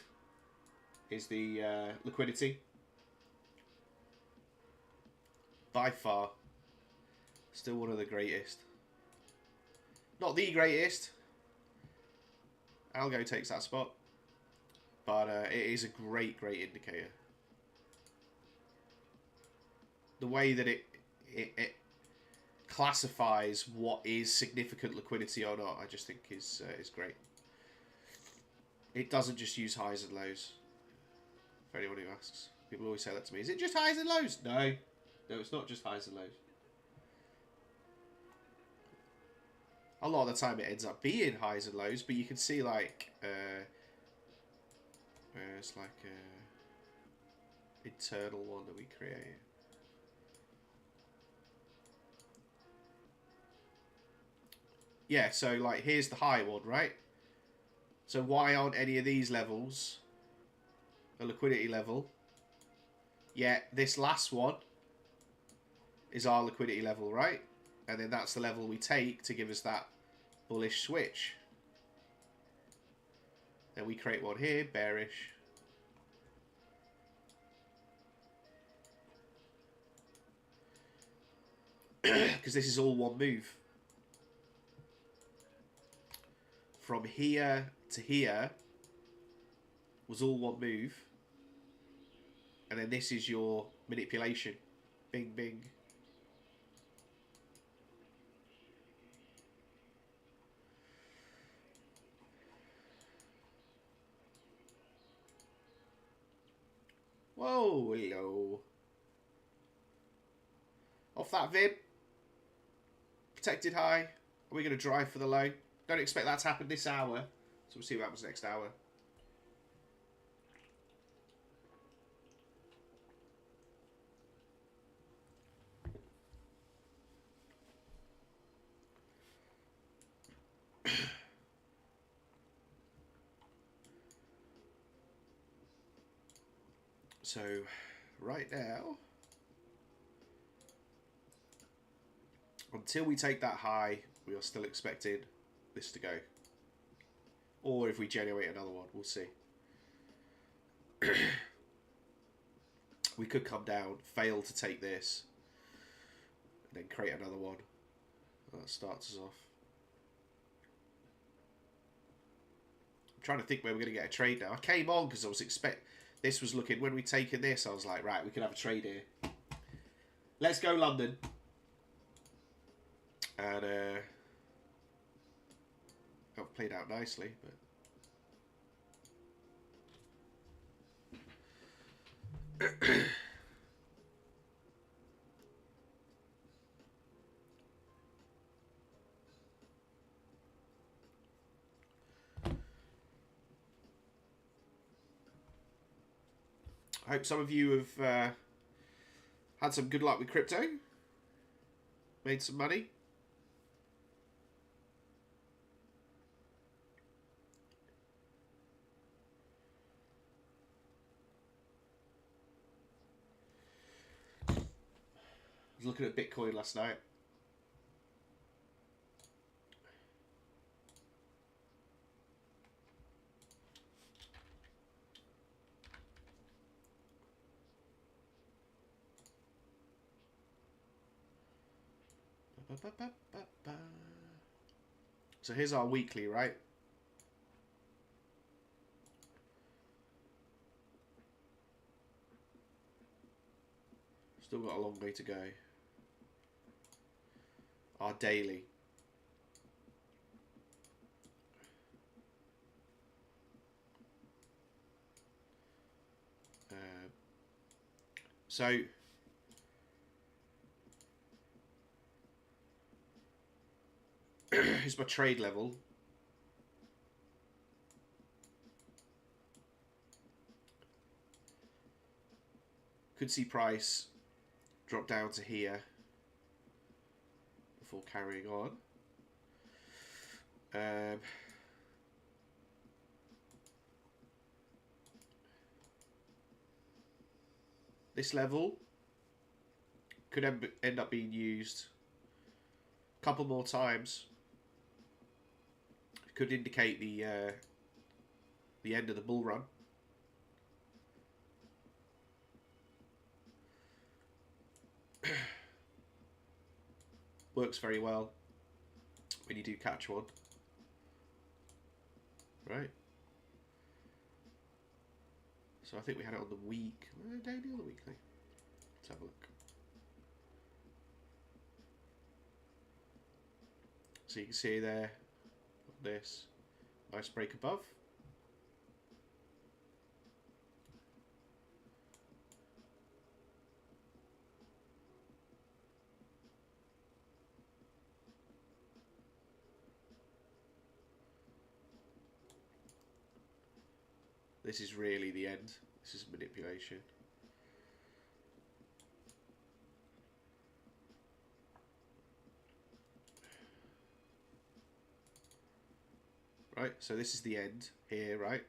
is the liquidity. By far. Still one of the greatest. Not the greatest. Algo takes that spot. But it is a great indicator. The way that it classifies what is significant liquidity or not, I just think is great. It doesn't just use highs and lows. For anyone who asks, people always say that to me. Is it just highs and lows? No, it's not just highs and lows. A lot of the time, it ends up being highs and lows, but you can see like it's like a internal one that we create. Yeah, so like here's the high one, right? So why aren't any of these levels a liquidity level? Yeah, this last one is our liquidity level, right? And then that's the level we take to give us that bullish switch. Then we create one here, bearish. Because this is all one move. From here to here was all one move. And then this is your manipulation. Bing, bing. Whoa, hello. Off that Vib. Protected high. Are we going to drive for the low? Don't expect that to happen this hour. So we'll see what happens next hour. So, right now, until we take that high, we are still expecting this to go. Or if we generate another one, we'll see. We could come down, fail to take this, and then create another one. That starts us off. I'm trying to think where we're going to get a trade now. I came on because I was this was looking, when we taken this, I was like, right, we can have a trade here. Let's go London. And got played out nicely, but I hope some of you have had some good luck with crypto, made some money. I was looking at Bitcoin last night. So here's our weekly, right? Still got a long way to go. Our daily. So here's my trade level. Could see price drop down to here before carrying on. This level could end up being used a couple more times. Could indicate the end of the bull run. Works very well when you do catch one, right? So I think we had it on the week, daily or the weekly. Let's have a look. So you can see there, this nice break above. This is really the end. This is manipulation. Right, so this is the end here, right?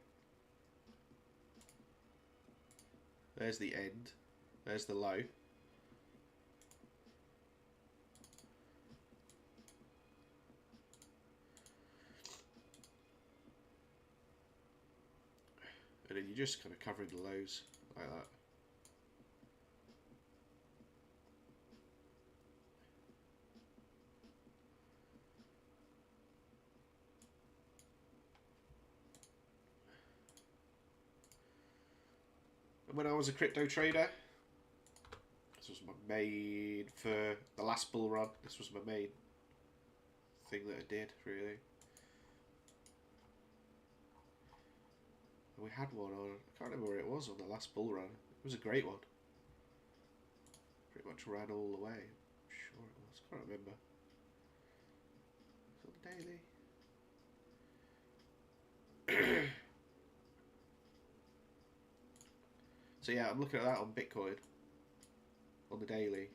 There's the end. There's the low. And then you're just kind of covering the lows like that. And when I was a crypto trader, this was my main for the last bull run. This was my main thing that I did, really. And we had one on, I can't remember where it was on the last bull run. It was a great one. Pretty much ran all the way. I'm sure it was, can't remember. It's on the daily. So yeah, I'm looking at that on Bitcoin, on the daily.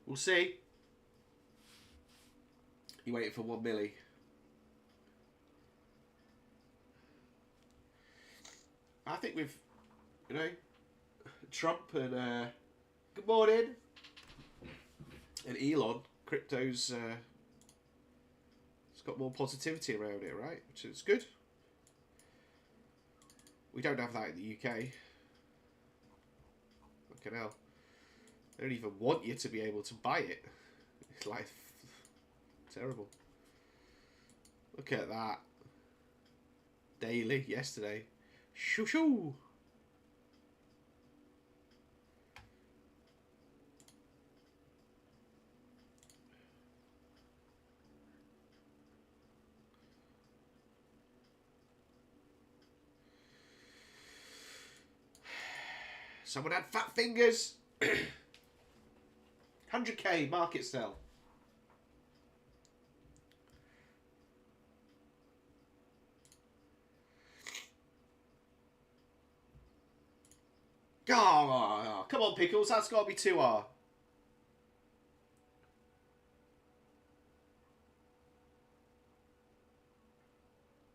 We'll see. You waiting for 1 milli. think with, you know, Trump and good morning, and Elon, crypto's it's got more positivity around it, right? Which is good. We don't have that in the UK. Fucking hell. They don't even want you to be able to buy it. It's like terrible. Look at that. Daily yesterday. Shoo shoo. Someone had fat fingers. 100k market sell. Oh, come on, Pickles. That's got to be 2R.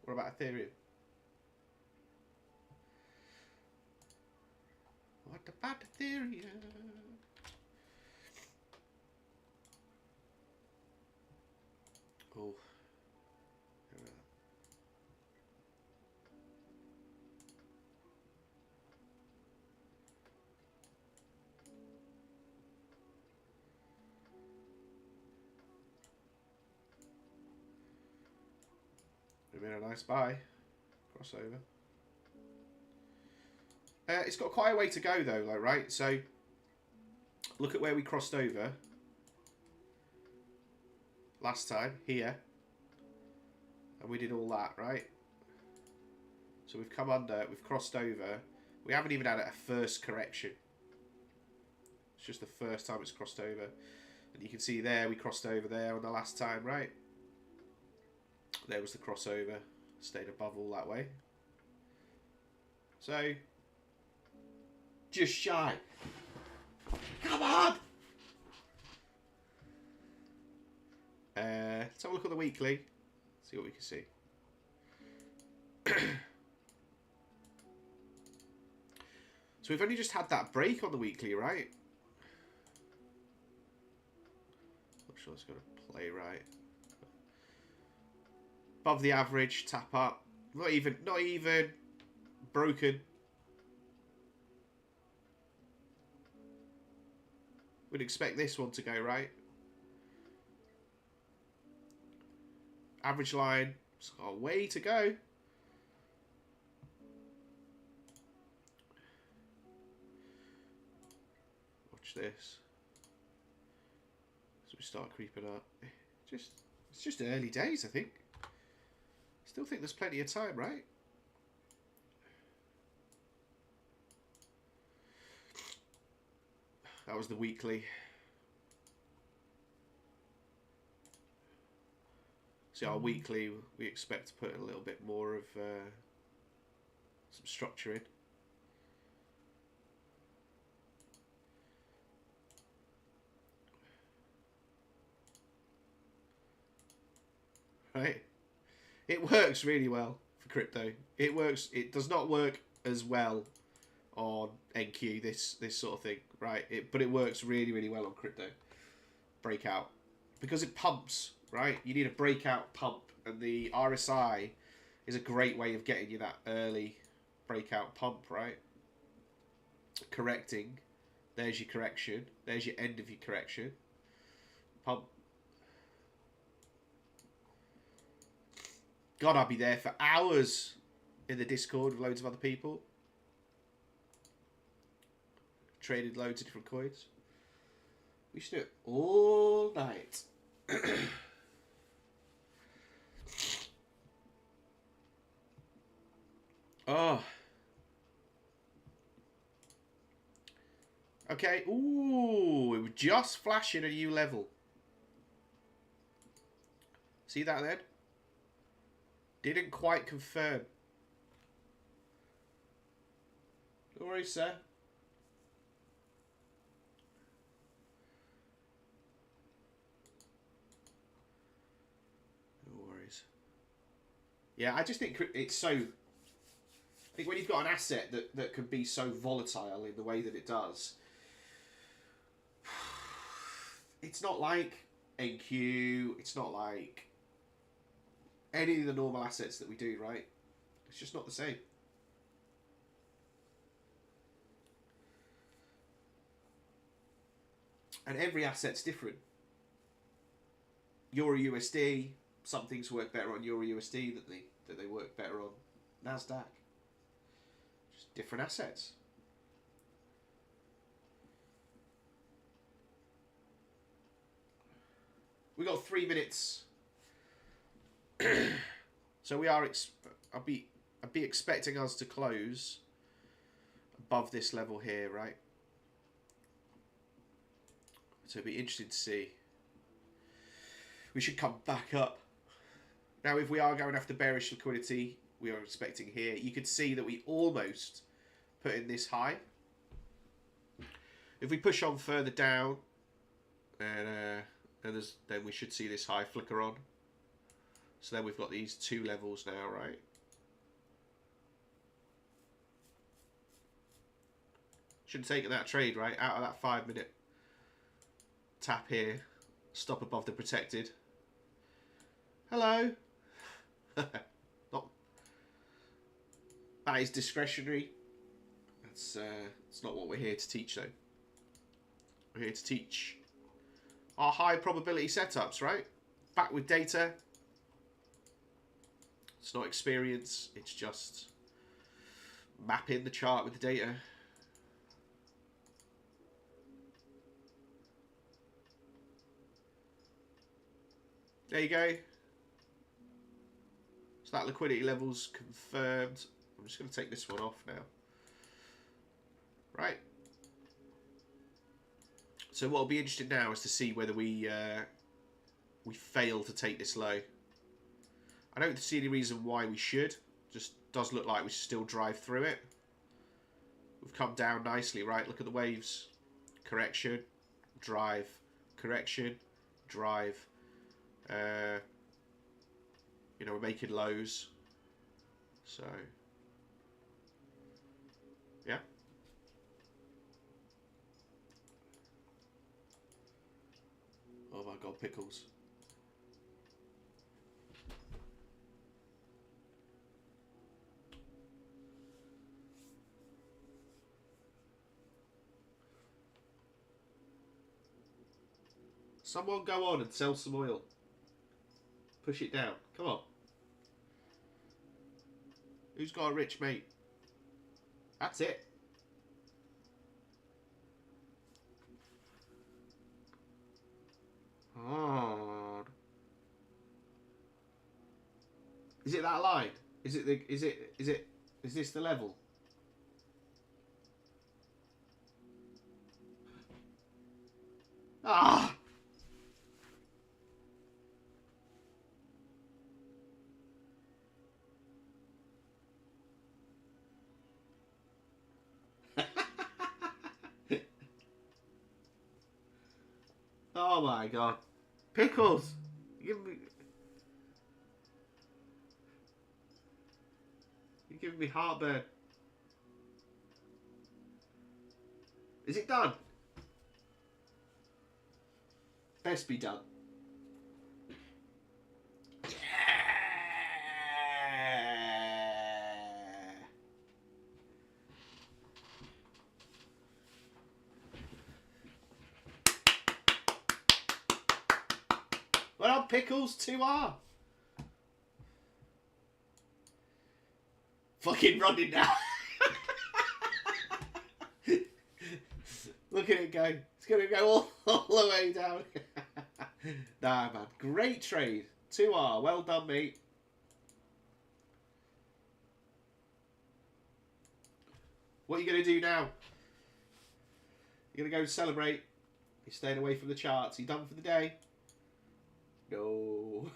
What about Ethereum? What about Ethereum? Oh. Been a nice buy. Crossover. It's got quite a way to go though, like, right? So look at where we crossed over last time here, and we did all that, right? So we've come under, we've crossed over. We haven't even had a first correction. It's just the first time it's crossed over, and you can see there we crossed over there on the last time, right? There was the crossover, stayed above all that way. So, just shy. Come on! Let's have a look at the weekly. See what we can see. So we've only just had that break on the weekly, right? Not sure it's going to play right. Above the average, tap up. Not even broken. We'd expect this one to go right. Average line, it's got a way to go. Watch this. As we start creeping up. It's just early days, I think. Still think there's plenty of time, right? That was the weekly. See, our weekly, we expect to put a little bit more of some structure in. Right? It works really well for crypto. It works. It does not work as well on NQ, this sort of thing, right? But it works really, really well on crypto. Breakout. Because it pumps, right? You need a breakout pump, and the RSI is a great way of getting you that early breakout pump, right? Correcting. There's your correction. There's your end of your correction. Pump. God, I'll be there for hours in the Discord with loads of other people. Traded loads of different coins. We should do it all night. Oh. Okay. Ooh, it was just flashing a new level. See that then? Didn't quite confirm. No worries, sir. No worries. Yeah, I just think it's so... I think when you've got an asset that can be so volatile in the way that it does, it's not like NQ, it's not like any of the normal assets that we do, right? It's just not the same. And every asset's different. Euro USD, some things work better on Euro USD that they work better on Nasdaq. Just different assets. We got 3 minutes. So we are. I'd be expecting us to close above this level here, right? So it'd be interesting to see. We should come back up. Now, if we are going after bearish liquidity, we are expecting here. You could see that we almost put in this high. If we push on further down, then we should see this high flicker on. So then we've got these 2 levels now, right? Shouldn't take that trade, right? Out of that 5-minute tap here. Stop above the protected. Hello. Not. That is discretionary. That's it's not what we're here to teach, though. We're here to teach our high probability setups, right? Back with data. It's not experience. It's just mapping the chart with the data. There you go. So that liquidity level's confirmed. I'm just going to take this one off now. Right. So what will be interesting now is to see whether we fail to take this low. I don't see any reason why we should. Just does look like we should still drive through it. We've come down nicely, right? Look at the waves. Correction, drive, correction, drive. You know, we're making lows. So, yeah. Oh my God, pickles. Someone go on and sell some oil. Push it down. Come on. Who's got a rich mate? That's it. Hard. Is it that line? Is this the level? Ah! Oh my God. Pickles! You're giving me heartburn. Is it done? Best be done. Yeah! Well, pickles 2R. Fucking running now. Look at it go. It's going to go all the way down. Nah, man. Great trade. 2R. Well done, mate. What are you going to do now? You're going to go celebrate. You're staying away from the charts. You done for the day? No.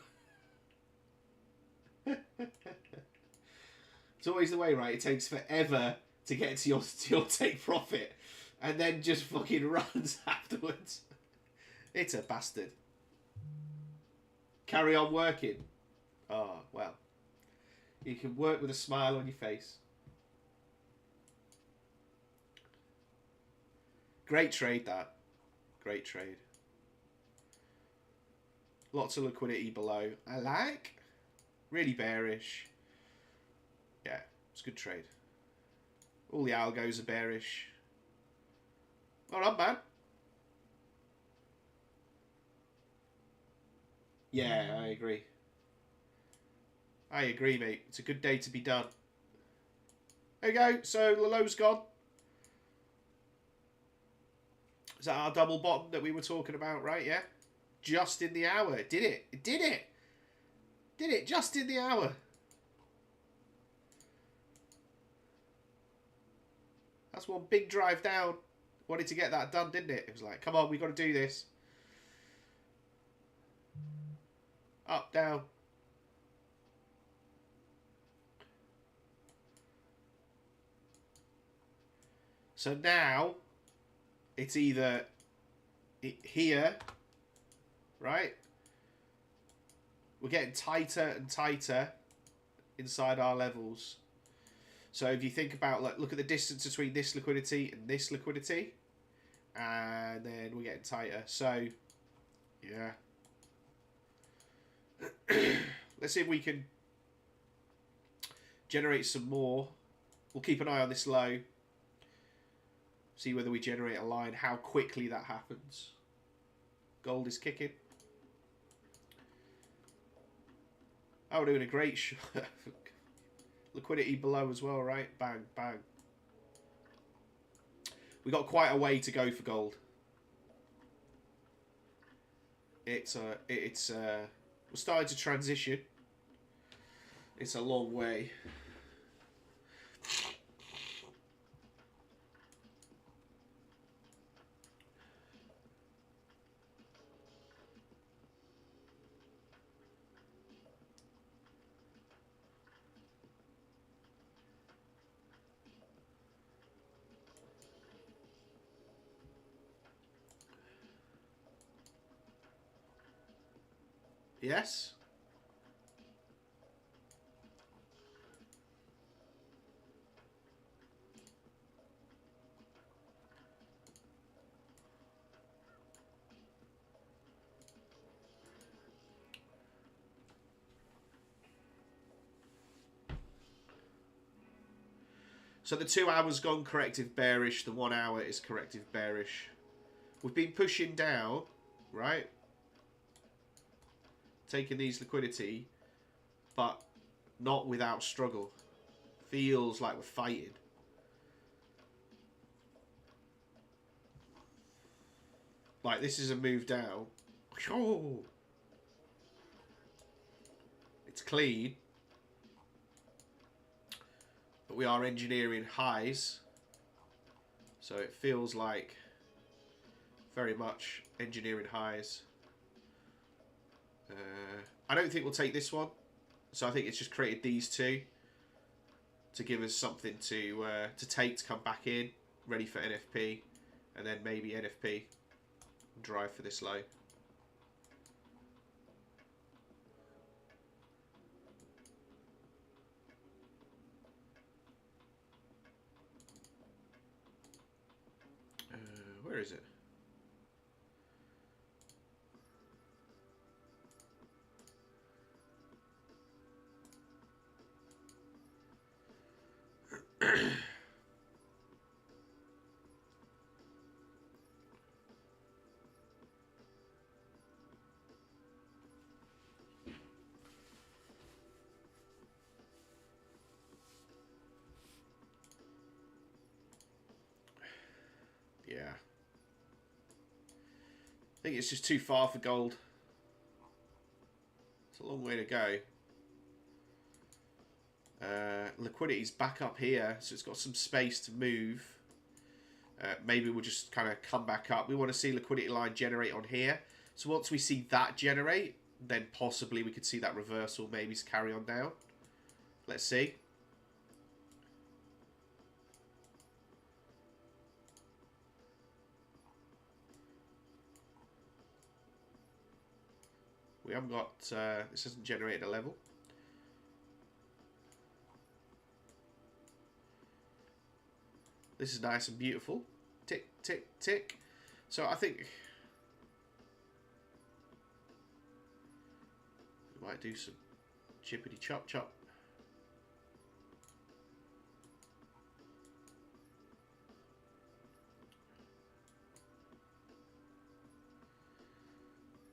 It's always the way, right? It takes forever to get to your take profit, and then just fucking runs afterwards. It's a bastard. Carry on working. Oh, well. You can work with a smile on your face. Great trade, that. Great trade. Lots of liquidity below. I like. Really bearish. Yeah, it's a good trade. All the algos are bearish. Oh, not bad. Yeah, I agree. I agree, mate. It's a good day to be done. There you go. So the low's gone. Is that our double bottom that we were talking about, right? Yeah. Just in the hour. It did it. It did it. Did it just in the hour. That's one big drive down. Wanted to get that done, didn't it? It was like, come on, we've got to do this. Up, down. So now, it's either here, right? We're getting tighter and tighter inside our levels. So if you think about, like, look at the distance between this liquidity and this liquidity. And then we're getting tighter. So, yeah. Let's see if we can generate some more. We'll keep an eye on this low. See whether we generate a line, how quickly that happens. Gold is kicking. Oh, we're doing a great shot. Liquidity below as well, right? Bang, bang. We got quite a way to go for gold. We're starting to transition. It's a long way. Yes? So the 2 hours gone corrective bearish, the 1 hour is corrective bearish. We've been pushing down, right? Taking these liquidity, but not without struggle. Feels like we're fighting. Like this is a move down. Oh. It's clean. But we are engineering highs. So it feels like very much engineering highs. I don't think we'll take this one. So I think it's just created these two to give us something to take to come back in, ready for NFP, and then maybe NFP drive for this low. Where is it? Yeah. I think it's just too far for gold. It's a long way to go. Liquidity's back up here, so it's got some space to move. Maybe we'll just kind of come back up. We want to see liquidity line generate on here. So once we see that generate, then possibly we could see that reversal maybe carry on down. Let's see. We haven't got, this hasn't generated a level. This is nice and beautiful. tick, tick, tick. So I think we might do some chippity chop chop.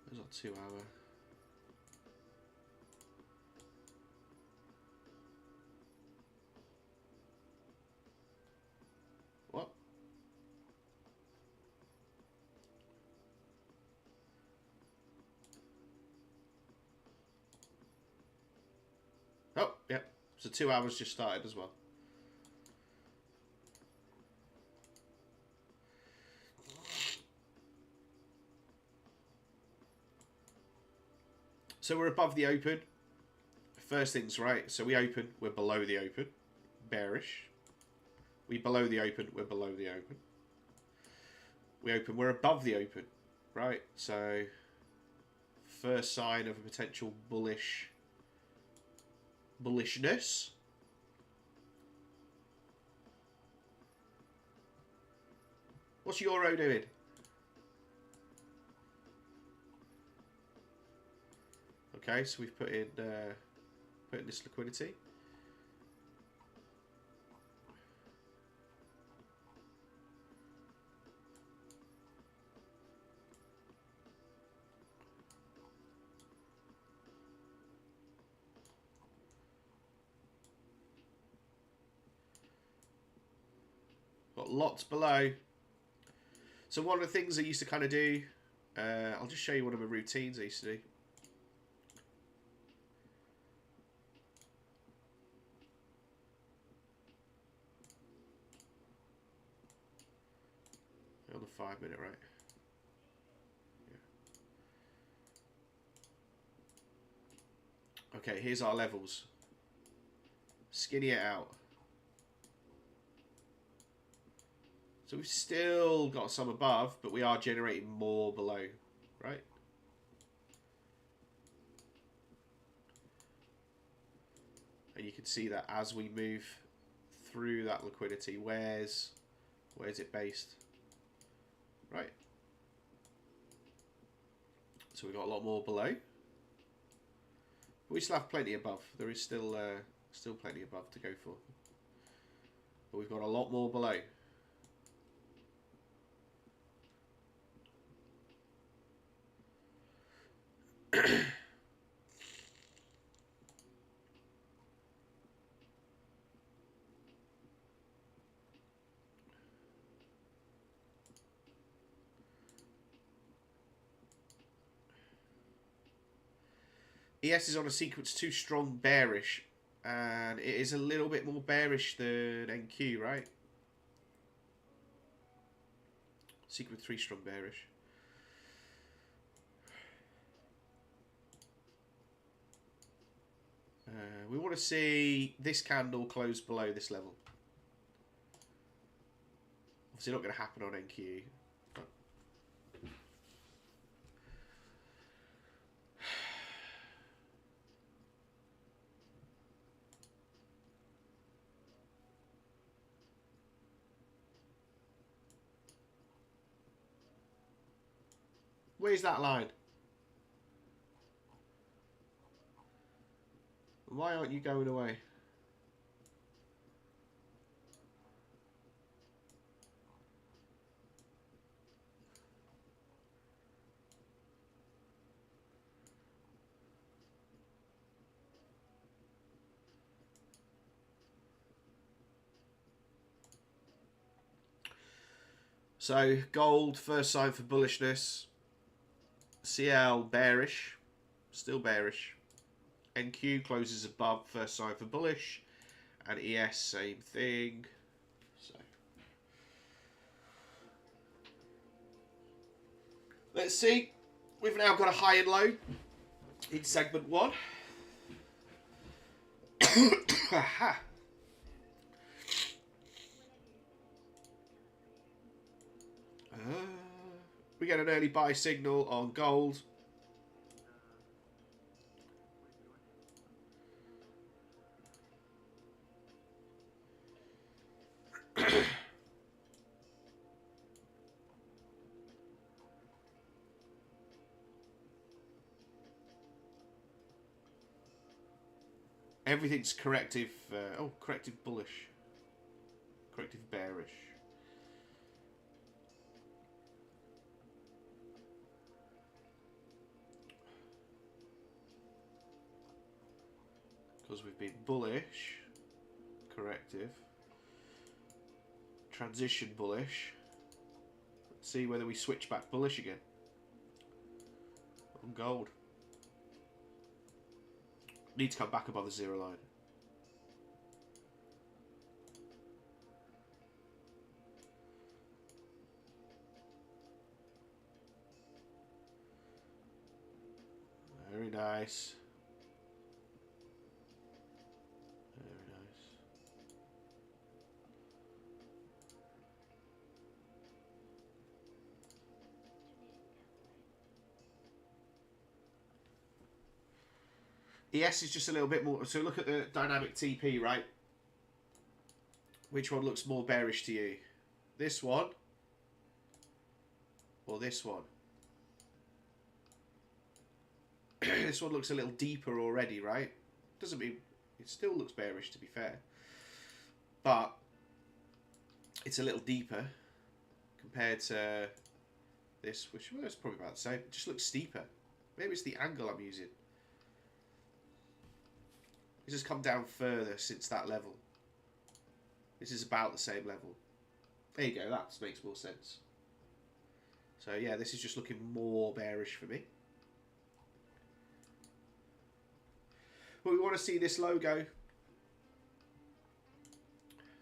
There's our 2 hour. What? Oh, yeah. So 2 hours just started as well. So we're above the open. First things right. So we open, we're below the open. Bearish. We below the open, we're below the open. We open, we're above the open. Right. So first sign of a potential bullishness. What's euro doing? Okay, so we've put in this liquidity. Got lots below. So one of the things I used to kind of do, I'll just show you one of my routines I used to do. On the 5 minute, right? Yeah. Okay, here's our levels. Skinny it out. So we've still got some above, but we are generating more below, right? And you can see that as we move through that liquidity, where's it based? Right. So we've got a lot more below. But we still have plenty above. There is still plenty above to go for. But we've got a lot more below. ES is on a sequence too strong bearish, and it is a little bit more bearish than NQ, right? Sequence 3 strong bearish. We want to see this candle close below this level. Obviously not going to happen on NQ. But where's that line? Why aren't you going away? So gold, first sign for bullishness. CL bearish, still bearish. NQ closes above, first sign for bullish, and ES same thing. So let's see. We've now got a high and low in segment 1. Aha. We get an early buy signal on gold. Everything's corrective. Oh, corrective bullish. Corrective bearish. Because we've been bullish. Corrective. Transition bullish. Let's see whether we switch back bullish again. On gold. Need to come back above the zero line. Very nice. Very nice. ES is just a little bit more. So look at the dynamic TP, right? Which one looks more bearish to you? This one or this one? This one looks a little deeper already, right? Doesn't mean it still looks bearish, to be fair, but it's a little deeper compared to this, which is probably about the same. It just looks steeper. Maybe it's the angle I'm using. It's just come down further since that level. This is about the same level. There you go, that makes more sense. So yeah, this is just looking more bearish for me. But we want to see this logo.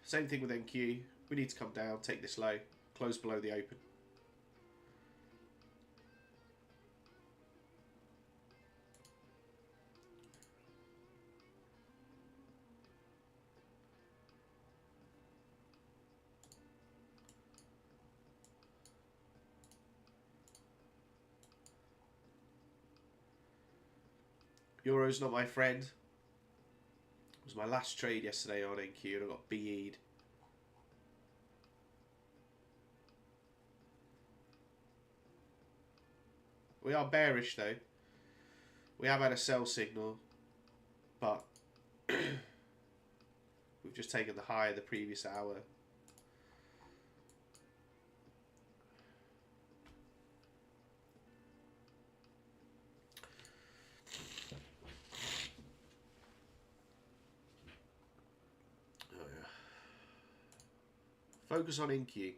Same thing with NQ. We need to come down, take this low, close below the open. Euro's not my friend. It was my last trade yesterday on NQ and I got BE'd. We are bearish though. We have had a sell signal, but we've just taken the high of the previous hour. Focus on NQ.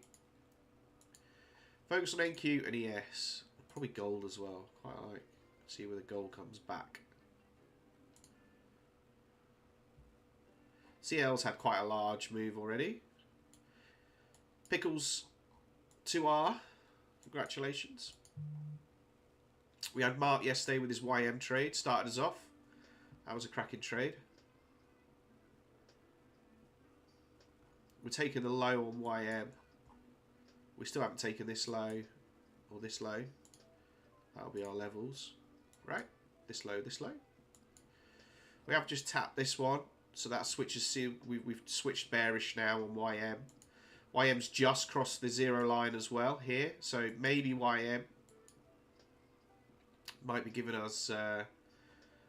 Focus on NQ and ES. Probably gold as well. Quite like. See where the gold comes back. CL's had quite a large move already. Pickles 2R. Congratulations. We had Mark yesterday with his YM trade. Started us off. That was a cracking trade. We're taking the low on YM. We still haven't taken this low or this low. That'll be our levels, right? This low, this low. We have just tapped this one, so that switches. We've switched bearish now on YM. YM's just crossed the zero line as well here, so maybe YM might be giving us.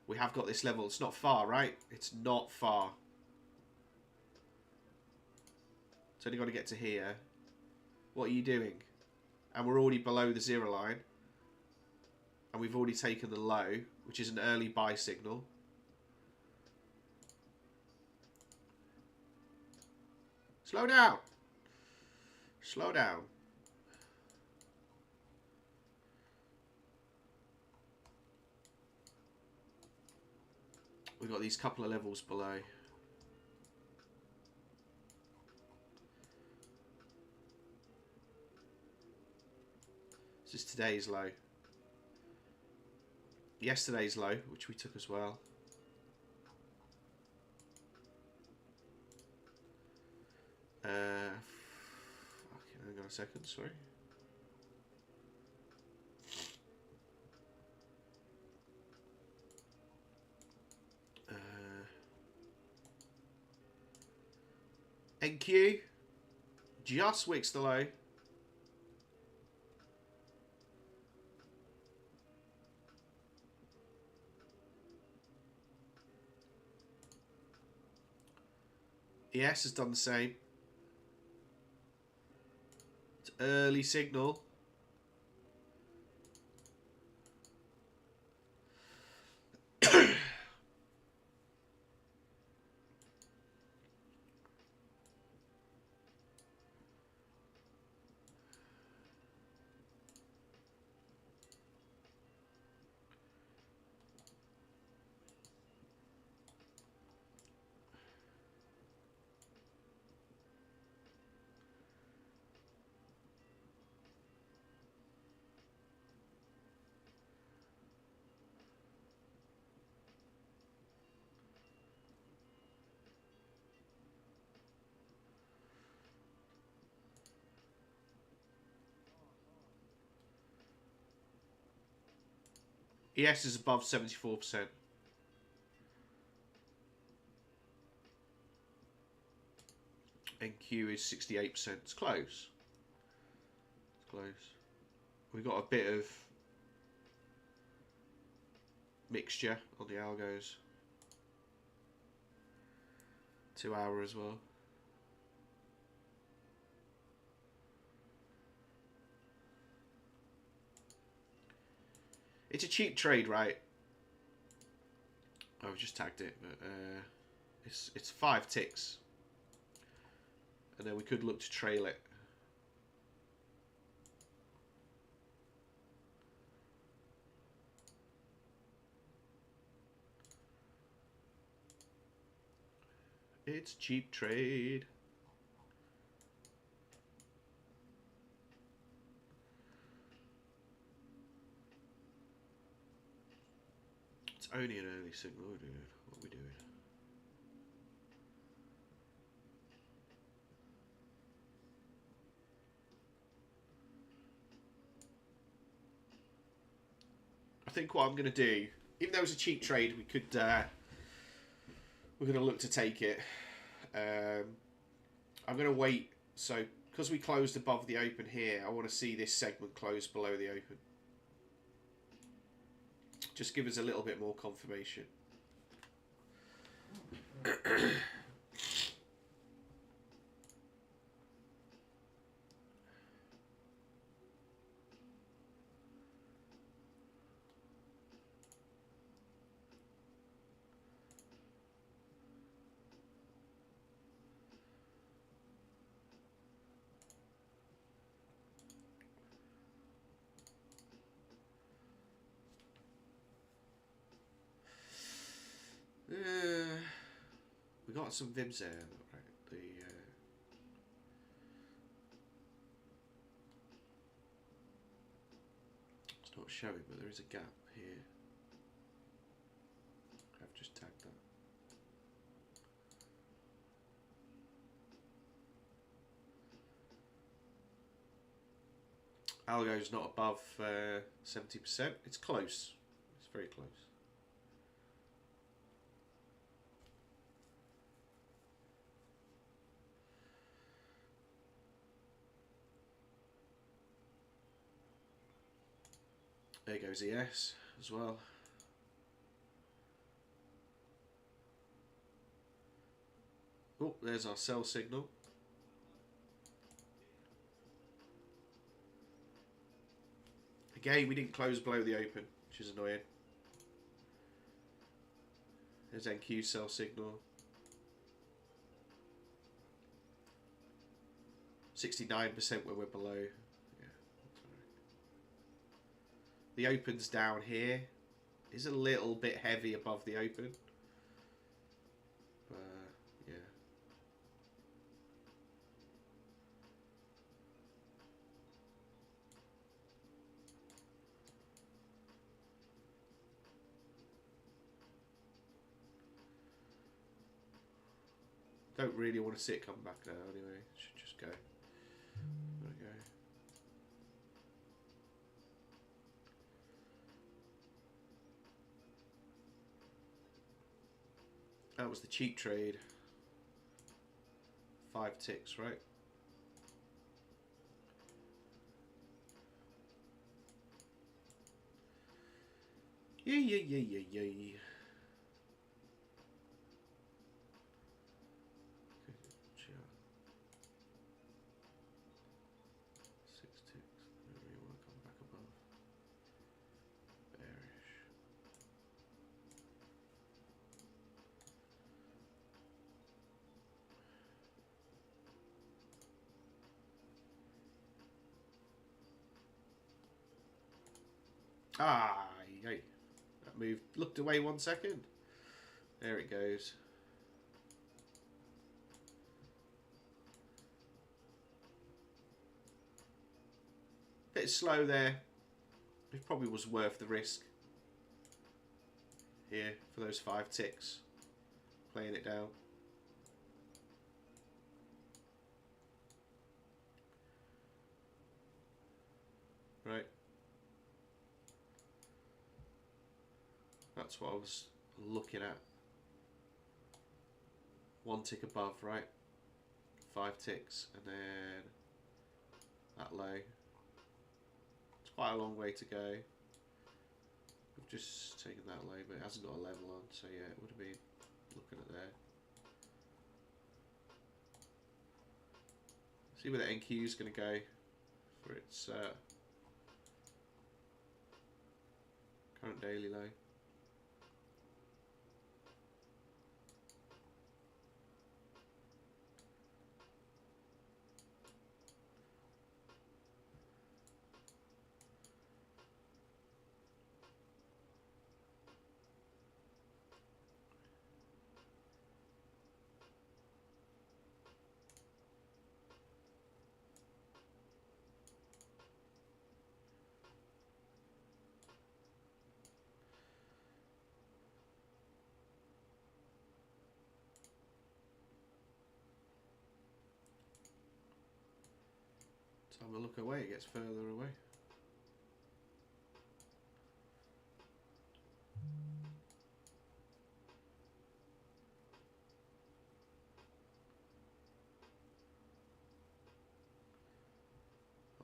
We have got this level. It's not far, right? It's not far. It's only got to get to here. What are you doing? And we're already below the zero line. And we've already taken the low, which is an early buy signal. Slow down. Slow down. We've got these couple of levels below. This is today's low. Yesterday's low, which we took as well. Okay, hang on a second, sorry. NQ just wicks the low. ES has done the same. It's early signal. ES is above 74%. NQ is 68%. It's close. It's close. We've got a bit of mixture on the algos. 2 hour as well. It's a cheap trade, right? I've just tagged it, but it's 5 ticks, and then we could look to trail it. It's cheap trade. It's only an early signal, dude. What are we doing? I think what I'm going to do, even though it's a cheap trade, we could we're going to look to take it. I'm going to wait. So because we closed above the open here, I want to see this segment close below the open. Just give us a little bit more confirmation. We got some VIBs there, right? It's not showing, but there is a gap here. I've just tagged that. Algo's not above 70%. It's close. It's very close. There goes ES as well. Oh, there's our sell signal. Again, we didn't close below the open, which is annoying. There's NQ sell signal. 69% when we're below. The open's down here. It's a little bit heavy above the open. Yeah. Don't really want to see it come back now anyway. Should just go. There we go. That was the cheap trade. 5 ticks, right? Yeah. Ah, yay. That moved, looked away 1 second. There it goes. Bit slow there. It probably was worth the risk here for those 5 ticks. Playing it down. Right. That's what I was looking at. 1 tick above, right? 5 ticks, and then that low. It's quite a long way to go. I've just taken that low, but it hasn't got a level on, so yeah, it would have been looking at there. See where the NQ is going to go for its current daily low. Time to look away, it gets further away.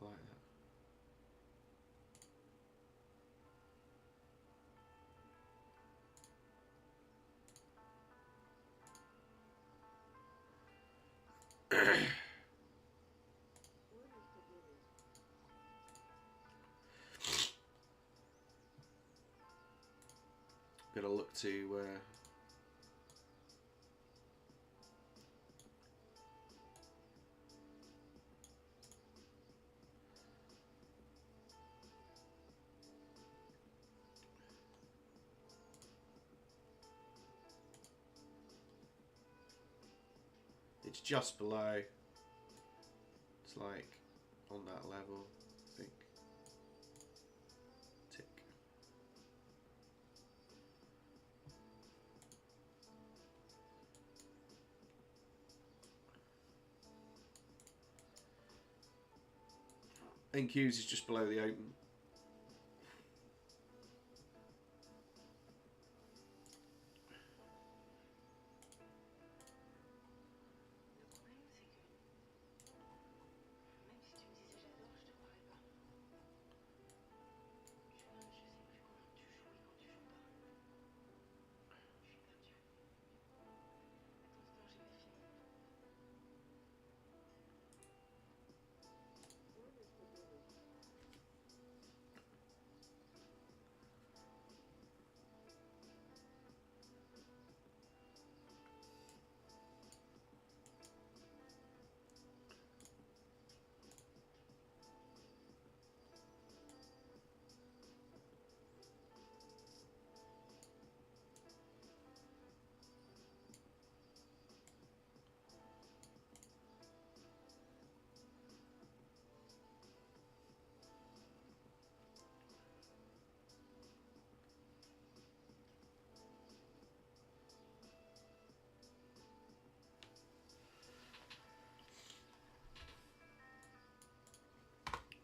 I like that. Gonna look to it's just below. It's like on that level, I think. Tick. NQs is just below the open.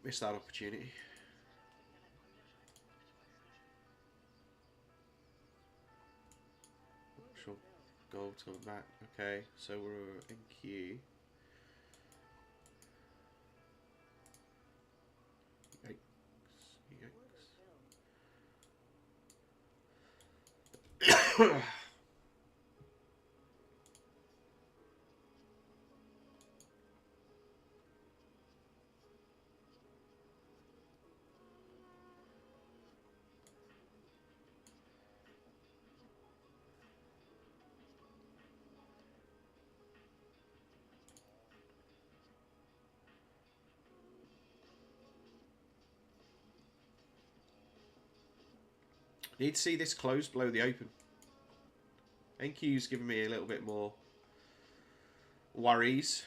Missed that opportunity. Sure, gold's coming back. Okay, so we're in Q. Yikes. Need to see this close below the open. NQ's giving me a little bit more worries.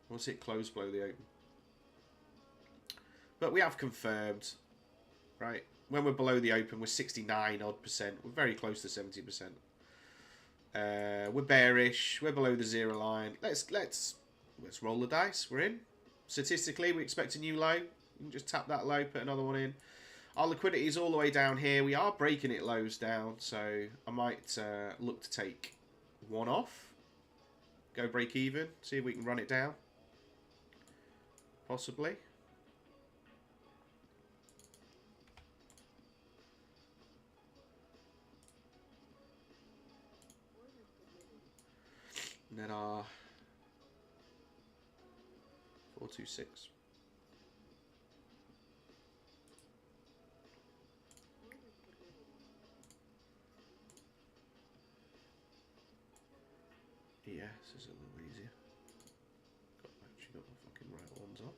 Once it closed below the open. But we have confirmed, right? When we're below the open, we're 69 odd percent. We're very close to 70%. We're bearish. We're below the zero line. Let's roll the dice. We're in. Statistically, we expect a new low. You can just tap that low, put another one in. Our liquidity is all the way down here. We are breaking it lows down, so I might look to take one off. Go break even. See if we can run it down. Possibly. And then our 426. Yeah, this is a little easier. Actually got the fucking right ones on.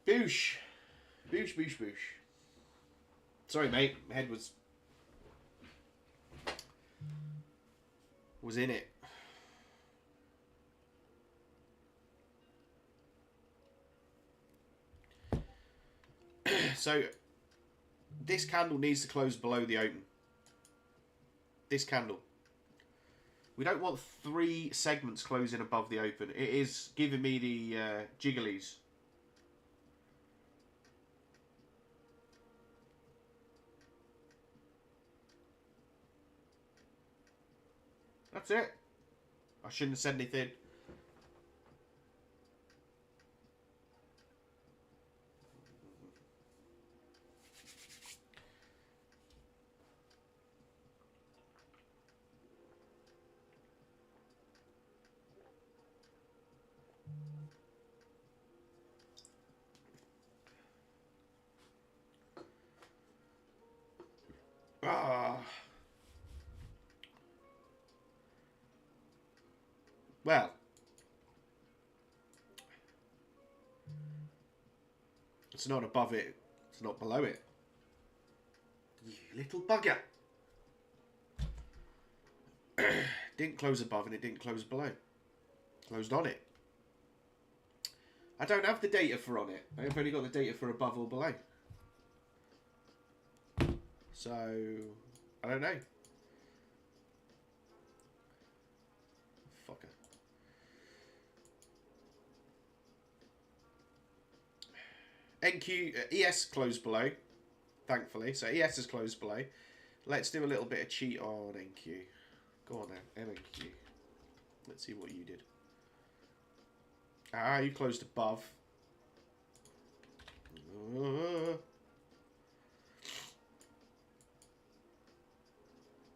Boosh. Boosh, boosh, boosh. Sorry, mate. My head was in it. So, this candle needs to close below the open. This candle. We don't want 3 segments closing above the open. It is giving me the jigglies. That's it. I shouldn't have said anything. Well, it's not above it. It's not below it. You little bugger. Didn't close above and it didn't close below. Closed on it. I don't have the data for on it. I've only got the data for above or below. So, I don't know. Fucker. NQ, ES closed below, thankfully. So ES is closed below. Let's do a little bit of cheat on NQ. Go on then, MNQ. Let's see what you did. Ah, you closed above.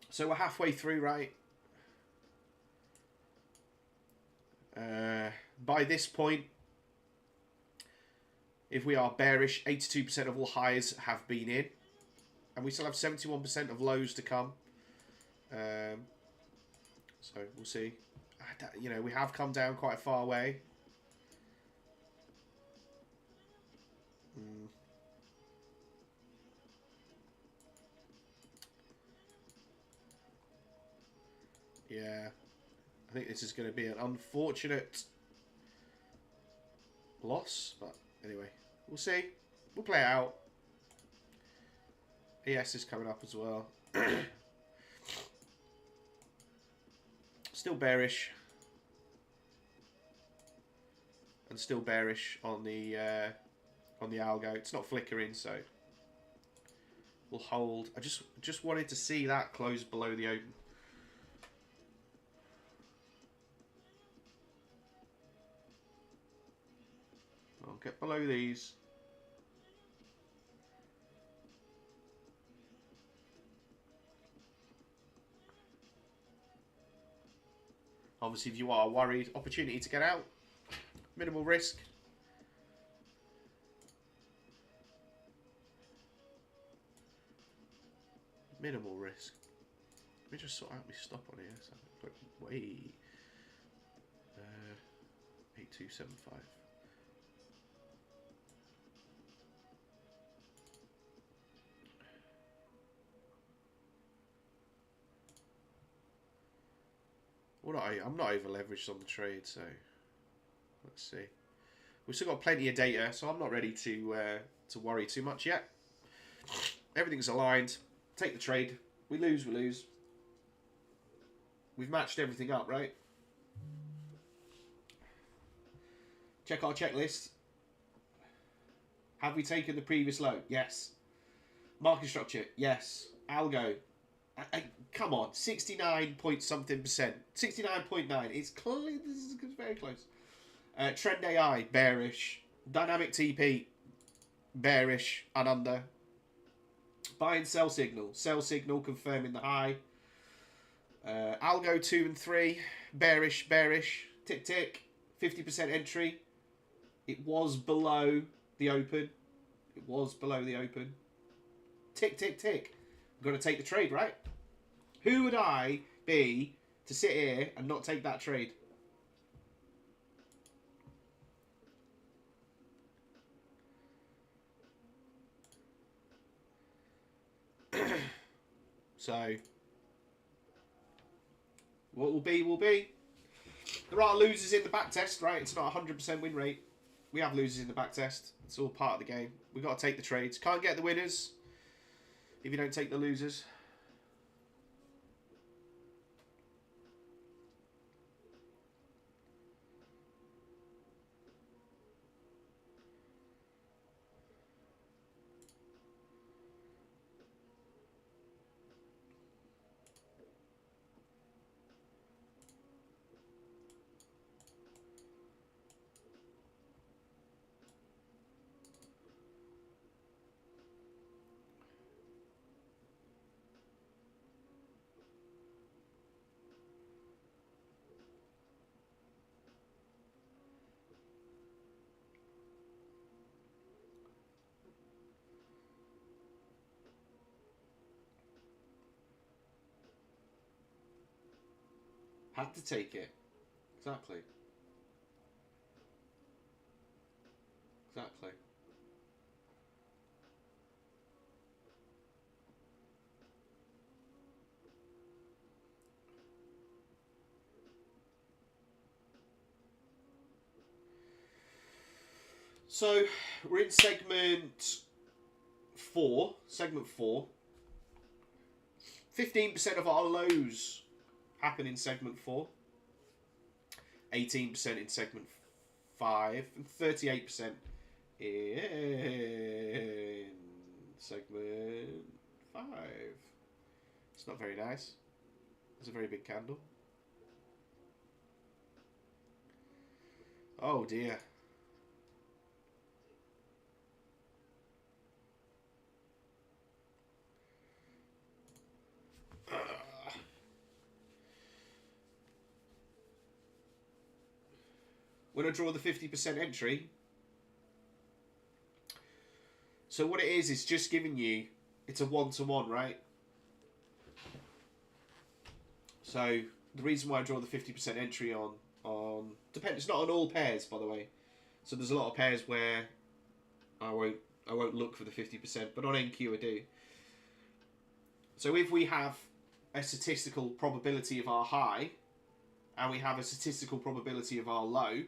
So we're halfway through, right? By this point, if we are bearish, 82% of all highs have been in. And we still have 71% of lows to come. So we'll see. You know, we have come down quite a far way. Yeah. I think this is going to be an unfortunate loss. But anyway, we'll see. We'll play it out. ES is coming up as well. Still bearish. And still bearish on the algo. It's not flickering, so we'll hold. I just wanted to see that close below the open. get below these. Obviously, if you are worried, opportunity to get out. Minimal risk. Minimal risk. Let me just sort out my stop on here. So, wait. 8275. I'm not over leveraged on the trade, so let's see. We've still got plenty of data, so I'm not ready to worry too much yet. Everything's aligned. Take the trade. We lose, we lose. We've matched everything up, right? Check our checklist. Have we taken the previous low? Yes. Market structure? Yes. Algo? Come on, 69 point something percent. 69.9. It's clearly, this is very close. Trend AI, bearish. Dynamic TP, bearish and under. Buy and sell signal. Sell signal confirming the high. Algo 2 and 3, bearish, bearish. Tick, tick. 50% entry. It was below the open. It was below the open. Tick, tick, tick. We've got to take the trade, right? Who would I be to sit here and not take that trade? So, what will be, will be. There are losers in the back test, right? It's not a 100% win rate. We have losers in the back test. It's all part of the game. We've got to take the trades. Can't get the winners if you don't take the losers. Had to take it. Exactly. Exactly. So, we're in segment 4. Segment 4. 15% of our lows happen in segment 4. 18% in segment 5. And 38% in segment 5. It's not very nice. It's a very big candle. Oh dear. When I draw the 50% entry, so what it is just giving you, it's a one-to-one, right? So the reason why I draw the 50% entry on depends. It's not on all pairs, by the way. So there's a lot of pairs where I won't look for the 50%, but on NQ I do. So if we have a statistical probability of our high, and we have a statistical probability of our low,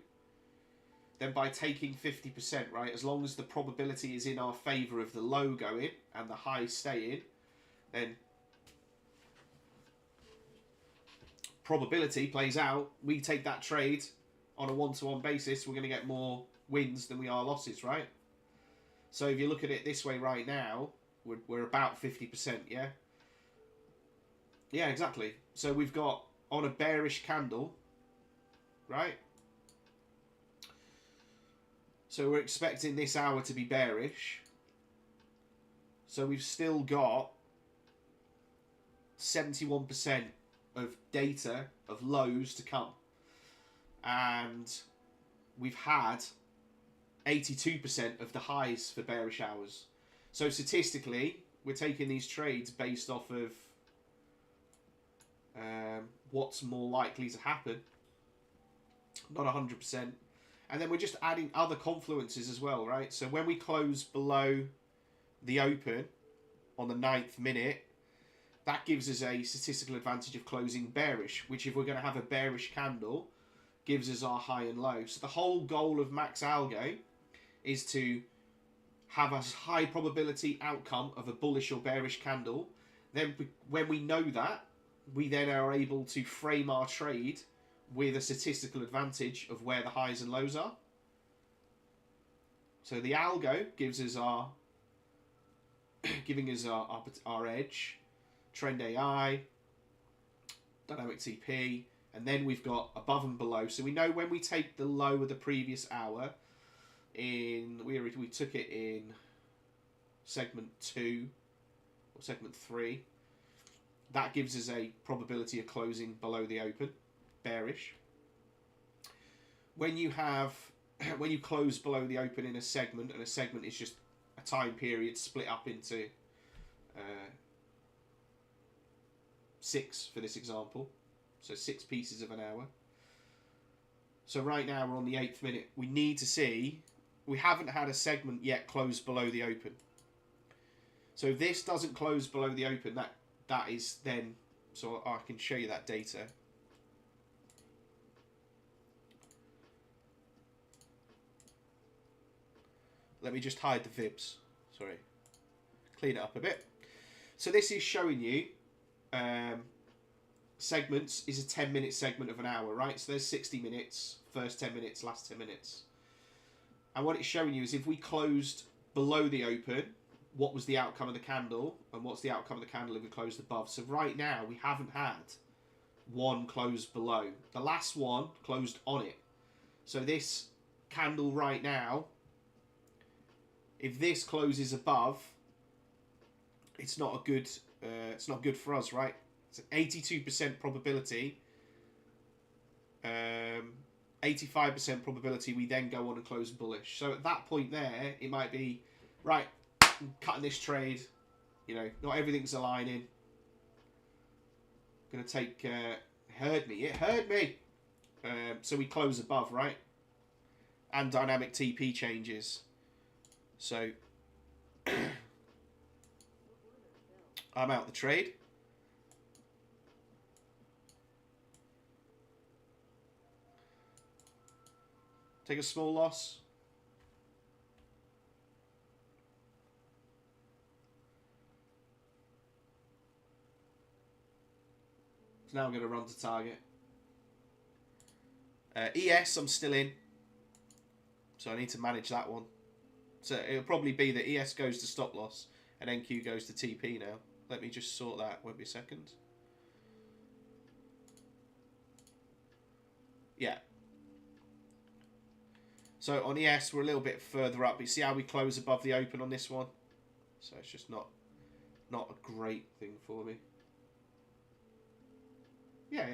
then by taking 50%, right, as long as the probability is in our favour of the low going and the high staying, then probability plays out. We take that trade on a one-to-one basis, we're going to get more wins than we are losses, right? So if you look at it this way right now, we're about 50%, yeah? Yeah, exactly. So we've got, on a bearish candle, right? So we're expecting this hour to be bearish. So we've still got 71% of data of lows to come. And we've had 82% of the highs for bearish hours. So statistically, we're taking these trades based off of what's more likely to happen. Not 100%. And then we're just adding other confluences as well, right? So when we close below the open on the 9th minute, that gives us a statistical advantage of closing bearish, which if we're going to have a bearish candle, gives us our high and low. So the whole goal of Max Algo is to have a high probability outcome of a bullish or bearish candle. Then when we know that, we then are able to frame our trade with a statistical advantage of where the highs and lows are. So the algo gives us giving us our edge, trend AI, dynamic TP, and then we've got above and below. So we know when we take the low of the previous hour we took it in segment 2 or segment 3. That gives us a probability of closing below the open, bearish. When you close below the open in a segment, and a segment is just a time period split up into 6 for this example, so 6 pieces of an hour. So right now we're on the 8th minute. We need to see, we haven't had a segment yet close below the open. So if this doesn't close below the open, that is then, so I can show you that data. Let me just hide the fibs. Sorry. Clean it up a bit. So this is showing you segments is a 10-minute segment of an hour, right? So there's 60 minutes, first 10 minutes, last 10 minutes. And what it's showing you is if we closed below the open, what was the outcome of the candle, and what's the outcome of the candle if we closed above. So right now, we haven't had one closed below. The last one closed on it. So this candle right now, if this closes above, it's not good for us, right? It's an 82% probability, 85% probability we then go on and close bullish. So at that point there, it might be, right, I'm cutting this trade, you know, not everything's aligning. Gonna take, it heard me. So we close above, right? And dynamic TP changes. So I'm out the trade. Take a small loss. So now I'm going to run to target. ES, I'm still in. So I need to manage that one. So it'll probably be that ES goes to stop loss and NQ goes to TP now. Let me just sort that. Won't be a second. Yeah. So on ES, we're a little bit further up. But you see how we close above the open on this one? So it's just not a great thing for me. Yeah.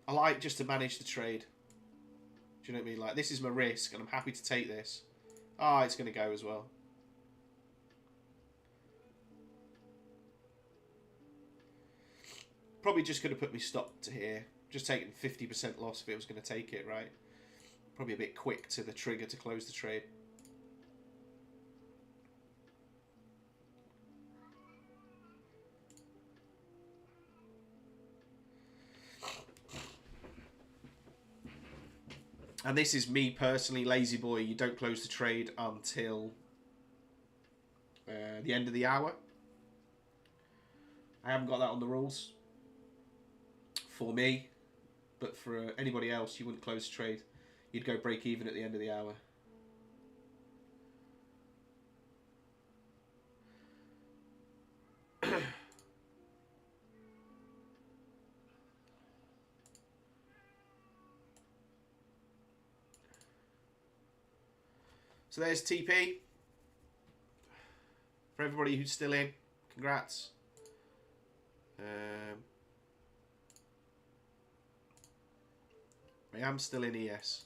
I like just to manage the trade. Do you know what I mean? Like, this is my risk, and I'm happy to take this. Ah, it's going to go as well. Probably just going to put me stop to here. Just taking 50% loss if it was going to take it, right? Probably a bit quick to the trigger to close the trade. And this is me personally, lazy boy. You don't close the trade until the end of the hour. I haven't got that on the rules for me, but for anybody else, you wouldn't close the trade. You'd go break even at the end of the hour. So there's TP. For everybody who's still in, congrats. I am still in ES.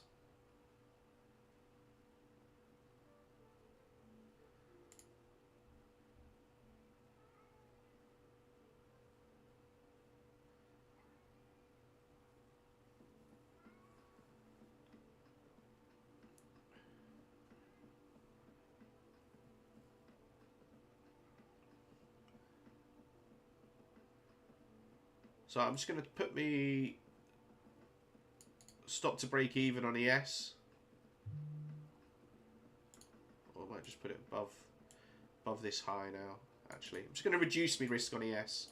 So I'm just going to put me stop to break even on ES. Or I might just put it above this high now, actually. I'm just going to reduce my risk on ES.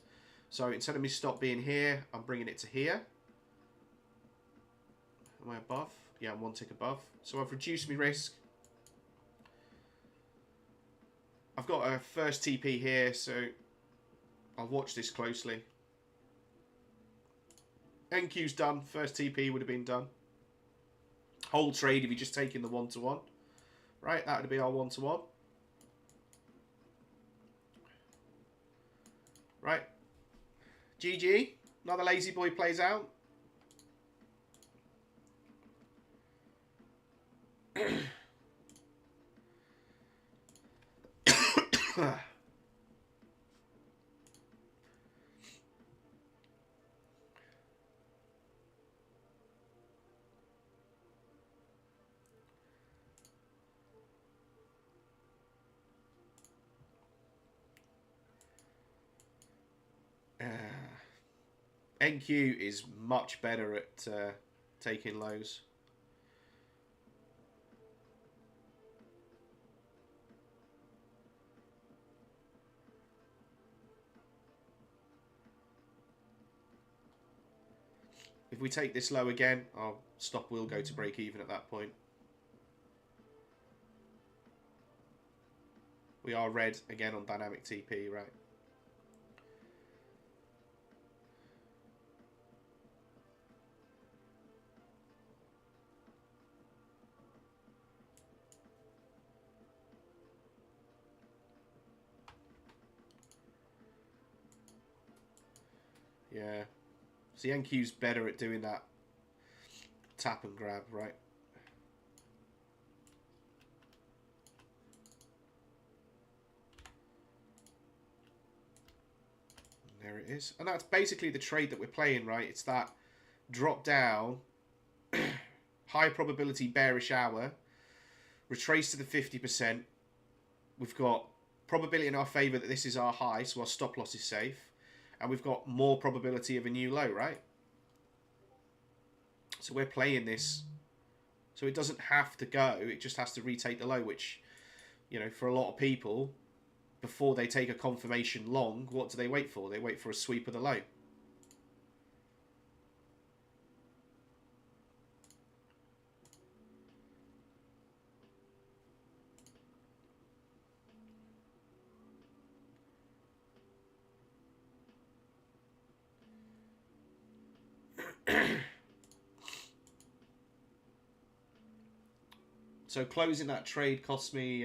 So instead of me stop being here, I'm bringing it to here. Am I above? Yeah, I'm one tick above. So I've reduced my risk. I've got a first TP here, so I'll watch this closely. NQ's done. First TP would have been done. Whole trade if you just taken the 1-to-1. Right, that would be our 1-to-1. Right. GG. Another lazy boy plays out. NQ is much better at taking lows. If we take this low again, our stop will go to break even at that point. We are red again on dynamic TP, right? Yeah. See, NQ's better at doing that tap and grab, right? And there it is. And that's basically the trade that we're playing, right? It's that drop down, high probability bearish hour, retrace to the 50%. We've got probability in our favour that this is our high, so our stop loss is safe. And we've got more probability of a new low, right? So we're playing this. So it doesn't have to go. It just has to retake the low, which, you know, for a lot of people, before they take a confirmation long, what do they wait for? They wait for a sweep of the low. So closing that trade cost me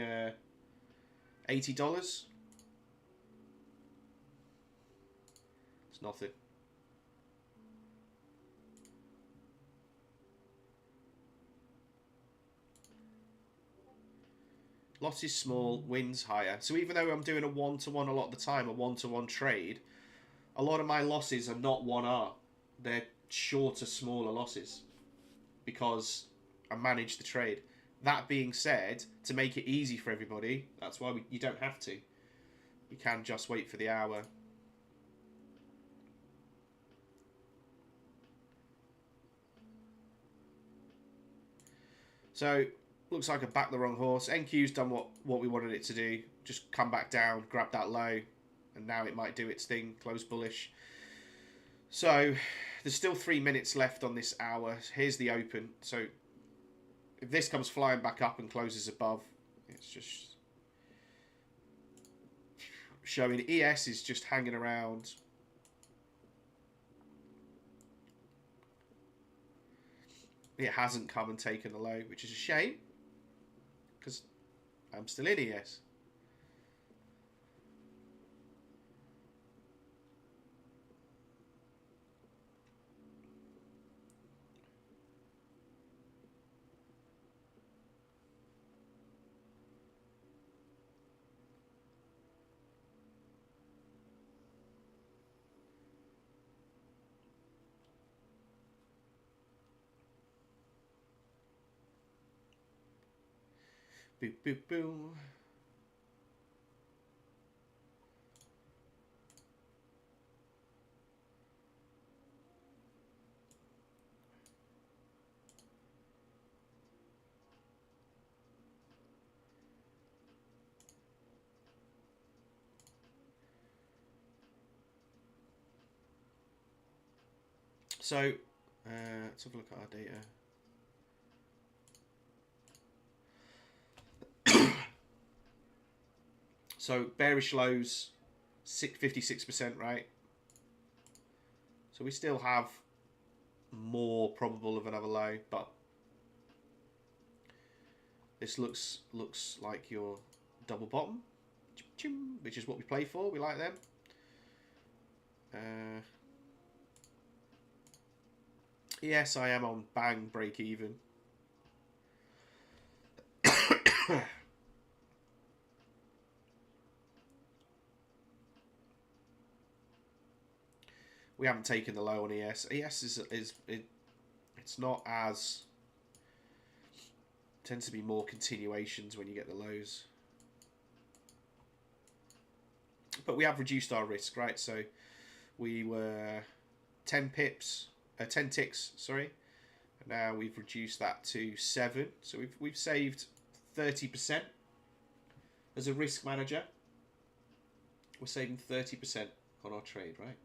$80. It's nothing. Loss is small, wins higher. So even though I'm doing a 1-to-1 a lot of the time, a 1-to-1 trade, a lot of my losses are not 1R. They're shorter, smaller losses because I manage the trade. That being said, to make it easy for everybody, that's why you don't have to. You can just wait for the hour. So, looks like I backed the wrong horse. NQ's done what we wanted it to do. Just come back down, grab that low, and now it might do its thing, close bullish. So, there's still 3 minutes left on this hour. Here's the open. So, if this comes flying back up and closes above, it's just showing ES is just hanging around. It hasn't come and taken the low, which is a shame, because I'm still in ES. Boo, boo, boo. So, let's have a look at our data. So, bearish lows, 56%, right? So we still have more probable of another low, but this looks like your double bottom, which is what we play for. We like them. Yes, I am on bang break even. We haven't taken the low on ES. ES it's not as, tends to be more continuations when you get the lows. But we have reduced our risk, right? So we were 10 ticks, sorry. And now we've reduced that to 7. So we've saved 30% as a risk manager. We're saving 30% on our trade, right?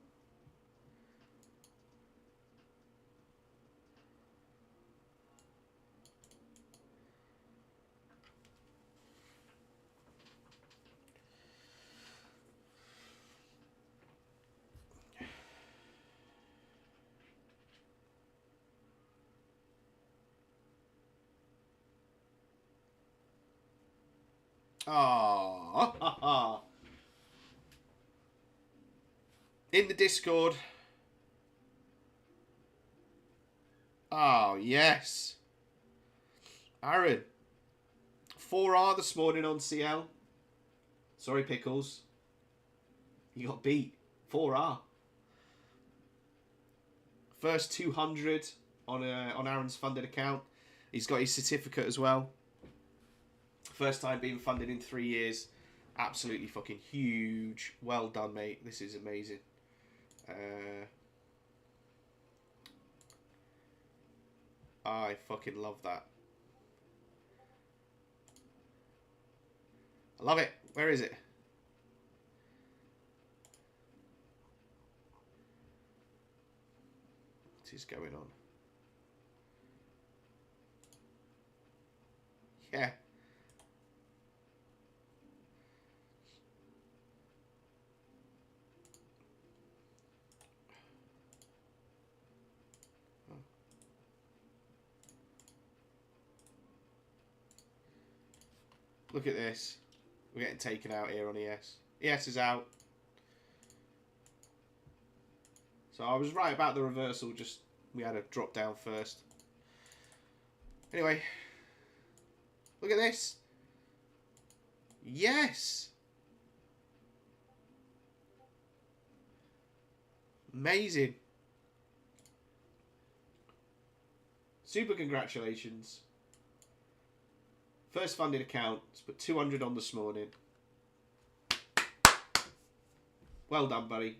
Ah, in the Discord. Oh, yes. Aaron. 4R this morning on CL. Sorry, Pickles. You got beat. 4R. First 200 on Aaron's funded account. He's got his certificate as well. First time being funded in 3 years. Absolutely fucking huge. Well done, mate. This is amazing. I fucking love that. I love it. Where is it? What is going on? Yeah. Look at this. We're getting taken out here on ES. ES is out. So I was right about the reversal, just we had a drop down first. Anyway. Look at this. Yes. Amazing. Super congratulations. First funded account. Let's put 200 on this morning. Well done, buddy.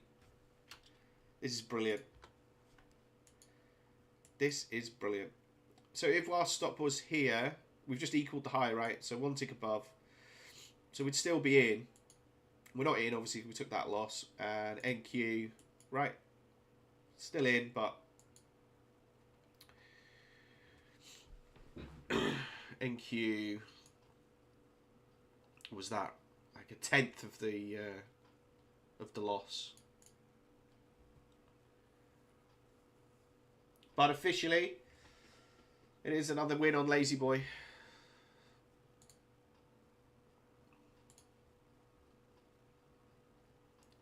This is brilliant. This is brilliant. So if our stop was here, we've just equaled the high, right? So 1 tick above. So we'd still be in. We're not in, obviously, we took that loss. And NQ, right? Still in, but NQ was that like a tenth of the loss. But officially, it is another win on Lazy Boy.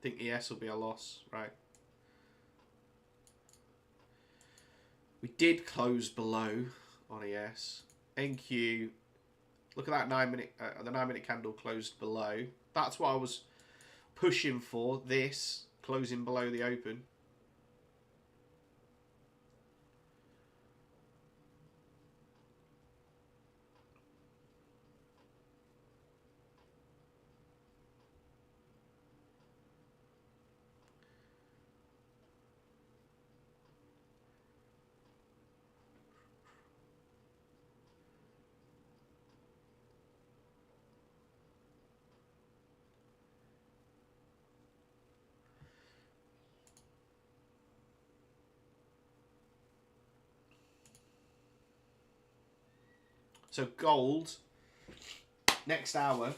think ES will be a loss, right? We did close below on ES. NQ, look at that 9-minute, the 9-minute candle closed below. That's what I was pushing for, this, closing below the open. So gold, next hour,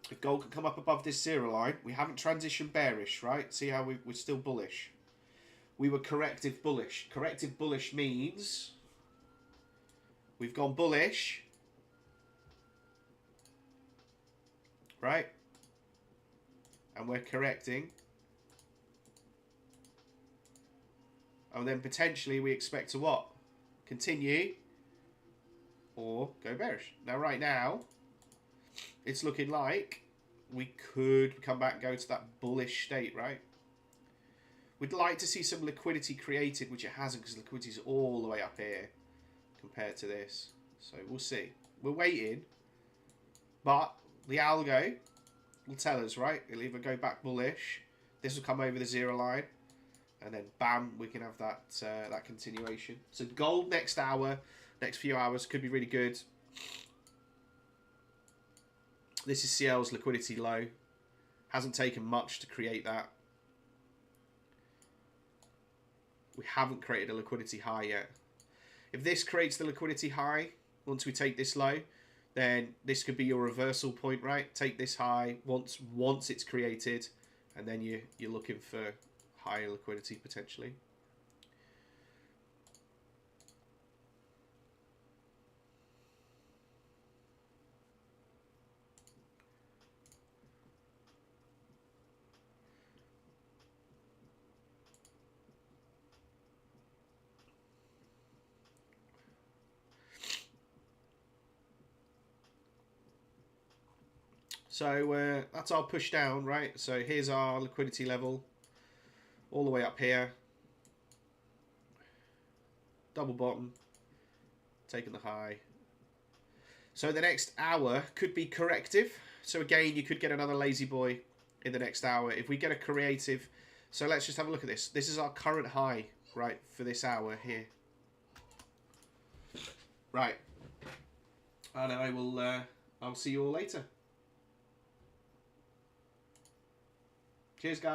if gold can come up above this 0 line, we haven't transitioned bearish, right? See how we're still bullish. We were corrective bullish. Corrective bullish means we've gone bullish, right? And we're correcting. And then potentially we expect to what? Continue or go bearish. Now, right now, it's looking like we could come back and go to that bullish state, right? We'd like to see some liquidity created, which it hasn't, because liquidity is all the way up here compared to this. So we'll see. We're waiting. But the algo will tell us, right? It'll either go back bullish. This will come over the 0 line. And then, bam, we can have that that continuation. So gold next hour, next few hours, could be really good. This is CL's liquidity low. Hasn't taken much to create that. We haven't created a liquidity high yet. If this creates the liquidity high, once we take this low, then this could be your reversal point, right? Take this high once it's created, and then you're looking for higher liquidity potentially. So that's our push down, right? So here's our liquidity level, all the way up here. Double bottom, taking the high. So the next hour could be corrective. So again, you could get another lazy boy in the next hour. If we get a creative, so let's just have a look at this. This is our current high, right, for this hour here. Right. And I'll see you all later. Cheers, guys.